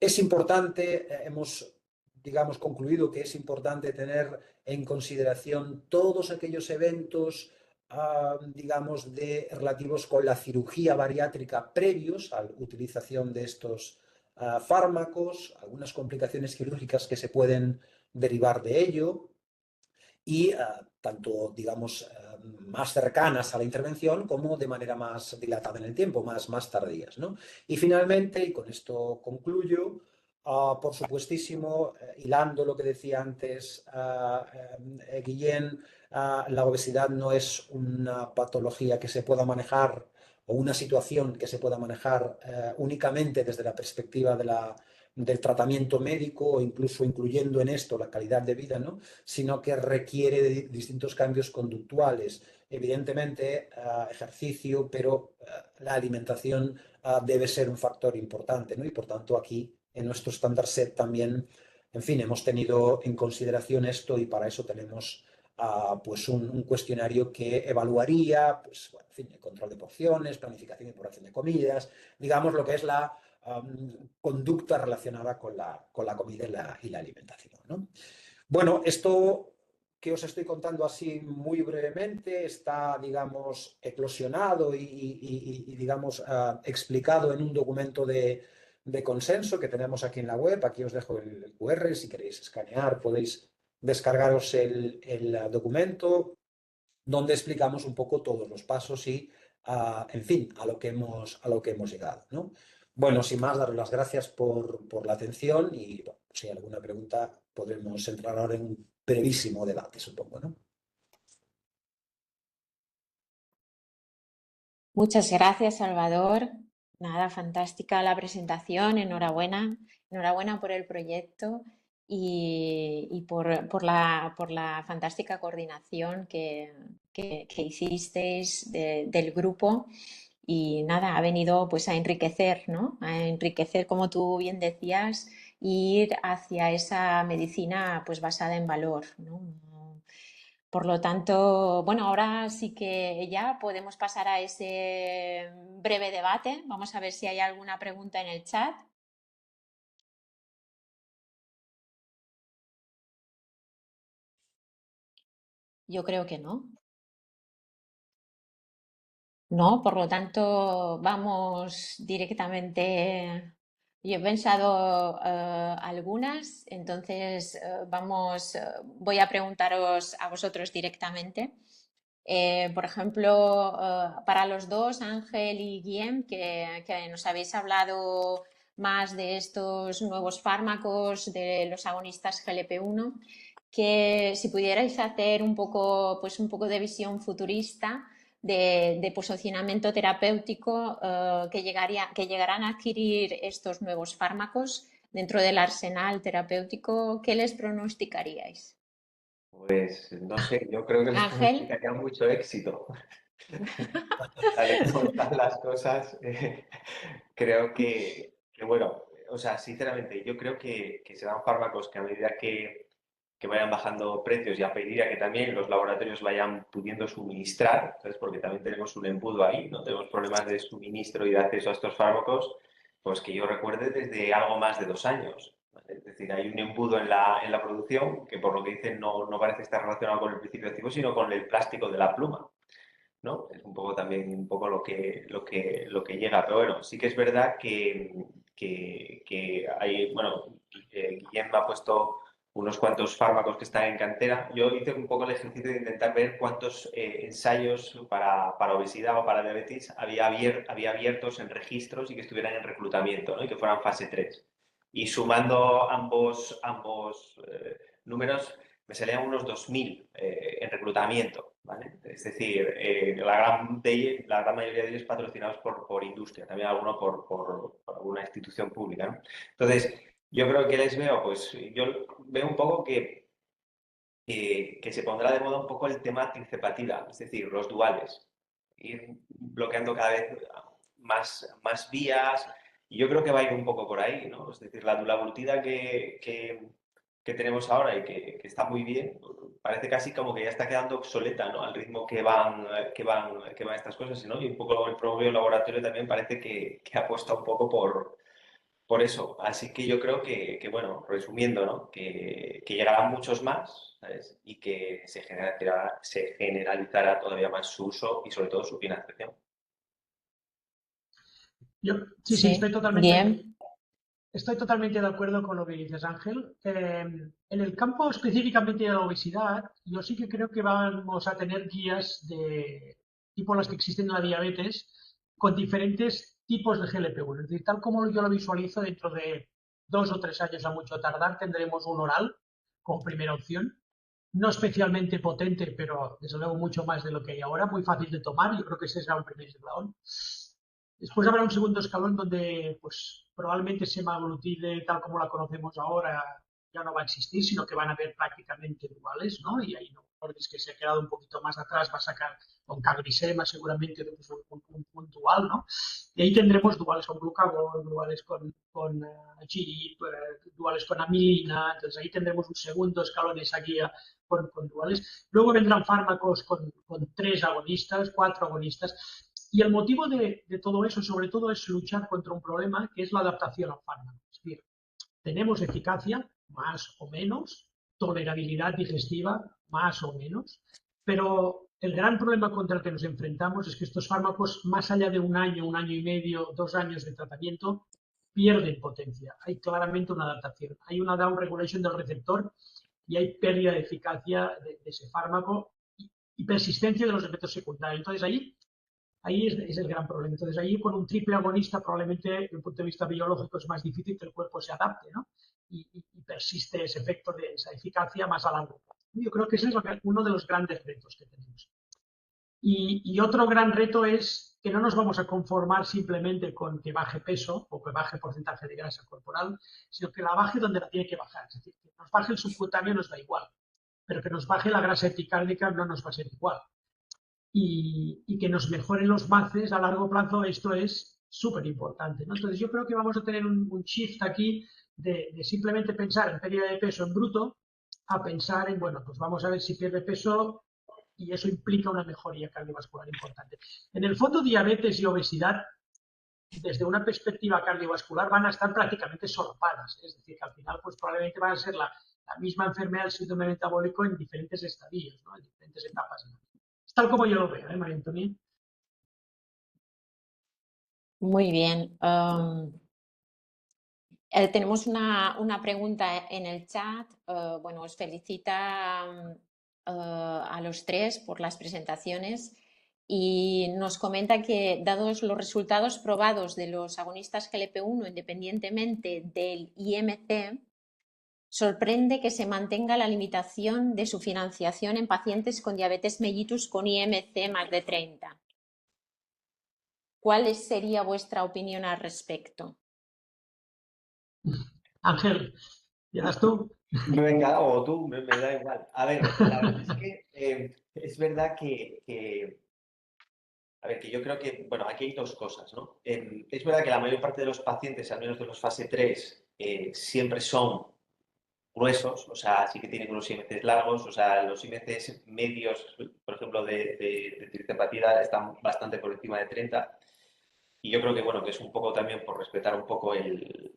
Es importante, hemos, digamos, concluido que es importante tener en consideración todos aquellos eventos, digamos, relativos con la cirugía bariátrica previos a la utilización de estos fármacos, algunas complicaciones quirúrgicas que se pueden derivar de ello y tanto, digamos, más cercanas a la intervención como de manera más dilatada en el tiempo, más tardías, ¿no? Y finalmente, y con esto concluyo, por supuestísimo, hilando lo que decía antes Guillén, la obesidad no es una patología que se pueda manejar o una situación que se pueda manejar únicamente desde la perspectiva del tratamiento médico o incluso incluyendo en esto la calidad de vida, ¿no? Sino que requiere de distintos cambios conductuales. Evidentemente, ejercicio, pero la alimentación debe ser un factor importante, ¿no? Y por tanto aquí en nuestro estándar set también, en fin, hemos tenido en consideración esto y para eso tenemos pues un cuestionario que evaluaría, pues, bueno, en fin, el control de porciones, planificación y porción de comidas, digamos lo que es la conducta relacionada con la comida y la alimentación, ¿no? Bueno, esto que os estoy contando así muy brevemente está, digamos, eclosionado y digamos, explicado en un documento de consenso que tenemos aquí en la web. Aquí os dejo el QR, si queréis escanear podéis descargaros el documento donde explicamos un poco todos los pasos y, en fin, a lo que hemos llegado, ¿no? Bueno, sin más, daros las gracias por la atención y, bueno, si hay alguna pregunta, podremos entrar ahora en un brevísimo debate, supongo, ¿no? Muchas gracias, Salvador. Nada, fantástica la presentación. Enhorabuena. Enhorabuena por el proyecto y por la fantástica coordinación que hicisteis del grupo. Y nada, ha venido pues a enriquecer, ¿no? A enriquecer, como tú bien decías, ir hacia esa medicina pues basada en valor, ¿no? Por lo tanto, bueno, ahora sí que ya podemos pasar a ese breve debate. Vamos a ver si hay alguna pregunta en el chat. Yo creo que no. No, por lo tanto, vamos directamente. Yo he pensado algunas, entonces voy a preguntaros a vosotros directamente. Por ejemplo, para los dos, Ángel y Guillem, que nos habéis hablado más de estos nuevos fármacos, de los agonistas GLP-1, que si pudierais hacer un poco, pues un poco de visión futurista de posicionamiento terapéutico que llegarán a adquirir estos nuevos fármacos dentro del arsenal terapéutico, ¿qué les pronosticaríais? Pues no sé, yo creo que les Ángel, pronosticaría mucho éxito. Tal y como están las cosas, creo bueno, o sea, sinceramente, yo creo que serán fármacos que a medida que vayan bajando precios y a medida que también los laboratorios vayan pudiendo suministrar, ¿sabes? Porque también tenemos un embudo ahí, ¿no? Tenemos problemas de suministro y de acceso a estos fármacos, pues que yo recuerde desde algo más de 2 años. ¿Vale? Es decir, hay un embudo en la producción que por lo que dicen no parece estar relacionado con el principio activo, sino con el plástico de la pluma. ¿No? Es un poco también un poco lo que llega. Pero bueno, sí que es verdad que hay, bueno, Guillem me ha puesto unos cuantos fármacos que están en cantera. Yo hice un poco el ejercicio de intentar ver cuántos ensayos para obesidad o para diabetes había abiertos en registros y que estuvieran en reclutamiento, ¿no? Y que fueran fase 3. Y sumando ambos números, me salían unos 2.000 en reclutamiento, ¿vale? Es decir, la gran mayoría de ellos patrocinados por industria, también alguno por alguna institución pública, ¿no? Entonces, yo creo que les veo, pues yo veo un poco que se pondrá de moda un poco el tema tricepatida, es decir, los duales, ir bloqueando cada vez más vías, y yo creo que va a ir un poco por ahí, ¿no? Es decir, la dulaglutida que tenemos ahora y que está muy bien, parece casi como que ya está quedando obsoleta, ¿no? Al ritmo que van estas cosas, ¿no? Y un poco el propio laboratorio también parece que apuesta un poco por eso. Así que yo creo bueno, resumiendo, ¿no? Que llegarán muchos más, ¿sabes? Y que se generalizará todavía más su uso y sobre todo su financiación. Yo, sí, sí, sí, bien, estoy totalmente de acuerdo con lo que dices, Ángel. En el campo específicamente de la obesidad, yo sí que creo que vamos a tener guías de tipo las que existen en la diabetes con diferentes tipos de GLP-1. Es decir, tal como yo lo visualizo, dentro de 2 o 3 años a mucho tardar tendremos un oral como primera opción. No especialmente potente, pero desde luego mucho más de lo que hay ahora, muy fácil de tomar. Yo creo que ese será un primer escalón. Después habrá un segundo escalón donde pues, probablemente semaglutide, tal como la conocemos ahora, ya no va a existir, sino que van a haber prácticamente duales, ¿no? Y ahí no es que se ha quedado un poquito más atrás, va a sacar con cagrisema seguramente pues, un dual, ¿no? Y ahí tendremos duales con glucagón, duales con GIP, duales con amilina, entonces ahí tendremos un segundo escalón, esa guía con duales. Luego vendrán fármacos con 3 agonistas, 4 agonistas, y el motivo de todo eso, sobre todo, es luchar contra un problema que es la adaptación al fármaco. Es decir, tenemos eficacia, más o menos, tolerabilidad digestiva, más o menos, pero el gran problema contra el que nos enfrentamos es que estos fármacos, más allá de un año y medio, 2 años de tratamiento, pierden potencia. Hay claramente una adaptación. Hay una down regulation del receptor y hay pérdida de eficacia de ese fármaco y persistencia de los efectos secundarios. Entonces, ahí es el gran problema. Entonces, ahí con un triple agonista, probablemente, desde un punto de vista biológico, es más difícil que el cuerpo se adapte, ¿no? Y persiste ese efecto de esa eficacia más a largo plazo. Yo creo que ese es uno de los grandes retos que tenemos. Y otro gran reto es que no nos vamos a conformar simplemente con que baje peso o que baje porcentaje de grasa corporal, sino que la baje donde la tiene que bajar. Es decir, que nos baje el subcutáneo nos da igual, pero que nos baje la grasa epicárdica no nos va a ser igual. Y que nos mejoren los bases a largo plazo, esto es súper importante, ¿no? Entonces yo creo que vamos a tener un shift aquí de simplemente pensar en pérdida de peso en bruto a pensar en, bueno, pues vamos a ver si pierde peso y eso implica una mejoría cardiovascular importante. En el fondo, diabetes y obesidad, desde una perspectiva cardiovascular, van a estar prácticamente solapadas. Es decir, que al final, pues probablemente van a ser la misma enfermedad del síndrome metabólico en diferentes estadios, ¿no? En diferentes etapas. Es tal como yo lo veo, María Antonia. muy bien. Tenemos una pregunta en el chat. Bueno, os felicita a los tres por las presentaciones y nos comenta que, dados los resultados probados de los agonistas GLP-1 independientemente del IMC, sorprende que se mantenga la limitación de su financiación en pacientes con diabetes mellitus con IMC más de 30. ¿Cuál sería vuestra opinión al respecto? Ángel, ¿llegas tú? Venga, o tú, me da igual. A ver, la verdad es que es verdad a ver, que yo creo que, bueno, aquí hay dos cosas, ¿no? Es verdad que la mayor parte de los pacientes, al menos de los fase 3, siempre son gruesos, o sea, sí que tienen unos IMCs largos, o sea, los IMCs medios, por ejemplo, de triptopatía están bastante por encima de 30. Y yo creo que, bueno, que es un poco también por respetar un poco el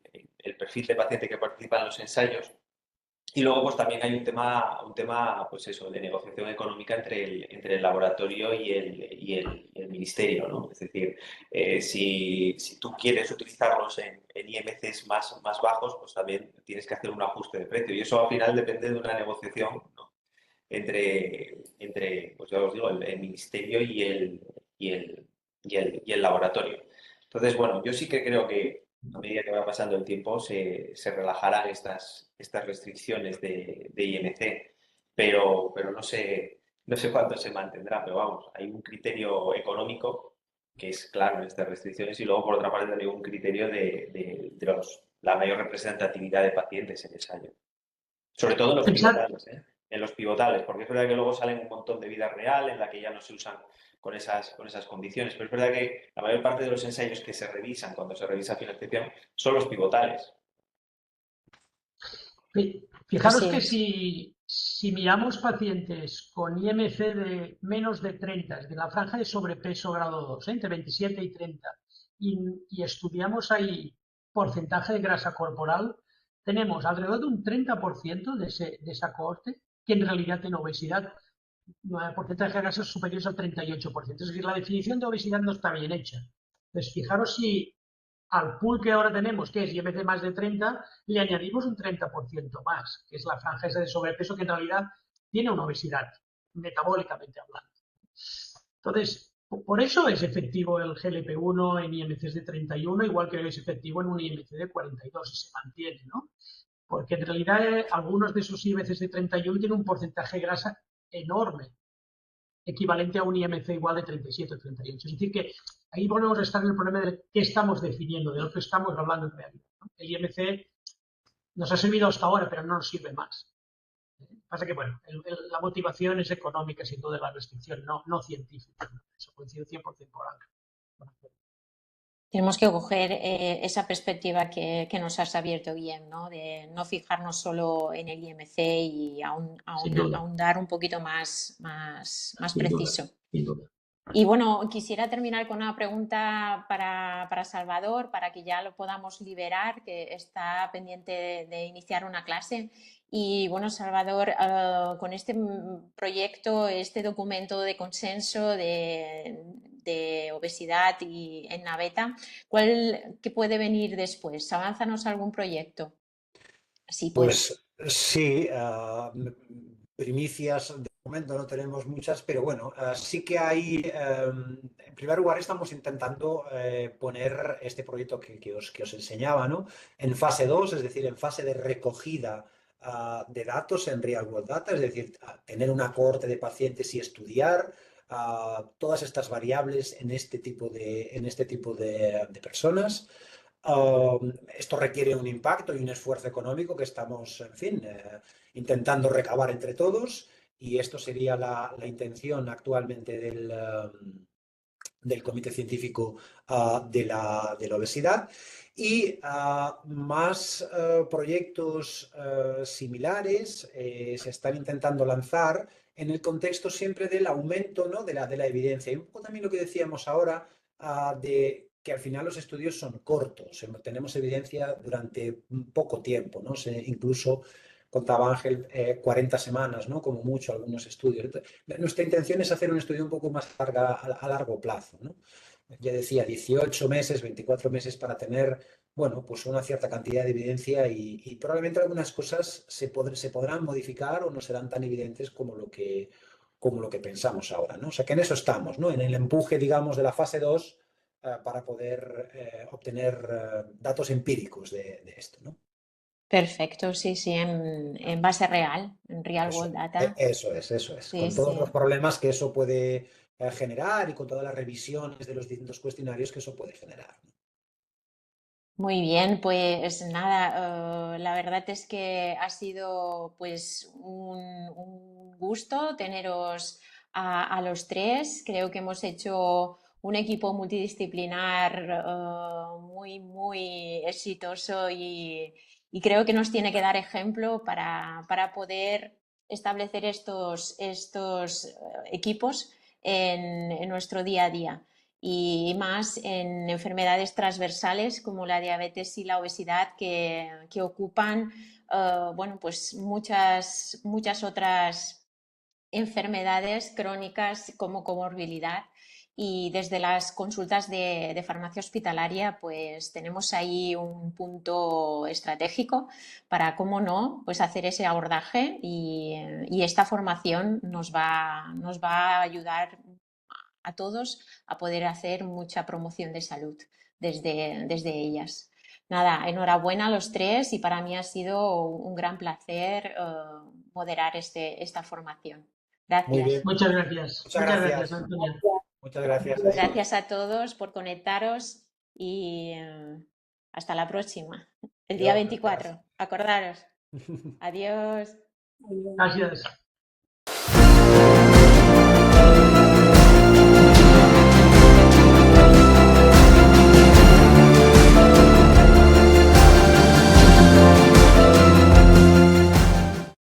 perfil de paciente que participa en los ensayos. Y luego, pues también hay un tema, pues eso, de negociación económica entre el laboratorio y el ministerio, ¿no? Es decir, si tú quieres utilizarlos en IMCs más bajos, pues también tienes que hacer un ajuste de precio. Y eso al final depende de una negociación, ¿no? entre, pues ya os digo, el ministerio y el laboratorio. Entonces, bueno, yo sí que creo que a medida que va pasando el tiempo se relajarán estas restricciones de IMC, pero no sé cuánto se mantendrá, pero vamos, hay un criterio económico que es claro en estas restricciones y luego por otra parte hay un criterio de la mayor representatividad de pacientes en ensayo. Sobre todo en los Pensad, pivotales, ¿eh? En los pivotales, porque es verdad que luego salen un montón de vida real en la que ya no se usan con esas condiciones, pero es verdad que la mayor parte de los ensayos que se revisan cuando se revisa financiación son los pivotales. fijaros Así que es. si miramos pacientes con IMC de menos de 30, de la franja de sobrepeso grado 2, entre 27 y 30, y estudiamos ahí porcentaje de grasa corporal, tenemos alrededor de un 30% de esa cohorte que en realidad tiene obesidad. El porcentaje de grasa superior al 38%. Es decir, la definición de obesidad no está bien hecha. Entonces, fijaros si al pool que ahora tenemos, que es IMC más de 30, le añadimos un 30% más, que es la franja esa de sobrepeso que en realidad tiene una obesidad, metabólicamente hablando. Entonces, por eso es efectivo el GLP-1 en IMCs de 31, igual que es efectivo en un IMC de 42 y se mantiene, ¿no? Porque en realidad algunos de esos IMCs de 31 tienen un porcentaje de grasa enorme, equivalente a un IMC igual de 37 o 38. Es decir, que ahí volvemos a estar en el problema de qué estamos definiendo, de lo que estamos hablando en realidad, ¿no? El IMC nos ha servido hasta ahora, pero no nos sirve más. Pasa que, bueno, la motivación es económica, sin duda, de la restricción, no científica. Eso coincide 100% por Ángel. Tenemos que coger esa perspectiva que nos has abierto bien, ¿no? De no fijarnos solo en el IMC y ahondar un poquito más preciso. Sin duda. Y bueno, quisiera terminar con una pregunta para Salvador, para que ya lo podamos liberar, que está pendiente de iniciar una clase. Y bueno, Salvador, con este proyecto, este documento de consenso de obesidad y en Naveta, ¿qué puede venir después? ¿Avánzanos algún proyecto? Sí, Pues sí, primicias de momento no tenemos muchas, pero bueno, sí que hay, en primer lugar estamos intentando poner este proyecto que os enseñaba, ¿no? En fase 2, es decir, en fase de recogida de datos en Real World Data, es decir, tener una cohorte de pacientes y estudiar todas estas variables en este tipo de personas. Esto requiere un impacto y un esfuerzo económico que estamos, en fin, intentando recabar entre todos, y esto sería la intención actualmente del Comité Científico de la obesidad. Y más proyectos similares se están intentando lanzar en el contexto siempre del aumento, ¿no? de la evidencia. Y un poco también lo que decíamos ahora de que al final los estudios son cortos, tenemos evidencia durante poco tiempo, ¿no? Incluso contaba Ángel 40 semanas, ¿no? Como mucho, algunos estudios. Entonces, nuestra intención es hacer un estudio un poco más a largo plazo, ¿no? Ya decía, 18 meses, 24 meses para tener bueno, pues una cierta cantidad de evidencia y probablemente algunas cosas se podrán modificar o no serán tan evidentes como lo que pensamos ahora, ¿no? O sea que en eso estamos, ¿no? En el empuje, digamos, de la fase 2 para poder obtener datos empíricos de esto, ¿no? Perfecto, sí, sí, en base real, en real Eso, world data. eso es. Sí, Con todos los sí. problemas que eso puede generar y con todas las revisiones de los distintos cuestionarios que eso puede generar, ¿no? Muy bien, pues nada, la verdad es que ha sido pues un gusto teneros a los tres. Creo que hemos hecho un equipo multidisciplinar muy, muy exitoso y creo que nos tiene que dar ejemplo para poder establecer estos equipos en nuestro día a día y más en enfermedades transversales como la diabetes y la obesidad que ocupan bueno, pues muchas otras enfermedades crónicas como comorbilidad. Y desde las consultas de farmacia hospitalaria, pues tenemos ahí un punto estratégico para, cómo no, pues hacer ese abordaje y esta formación nos va a ayudar a todos a poder hacer mucha promoción de salud desde ellas. Nada, enhorabuena a los tres y para mí ha sido un gran placer moderar esta formación. Muy Gracias. bien, muchas Muchas gracias, gracias. Antonia. Muchas gracias. Adiós. Gracias a todos por conectaros y hasta la próxima. El día Adiós, gracias. 24. Acordaros. Adiós. Gracias.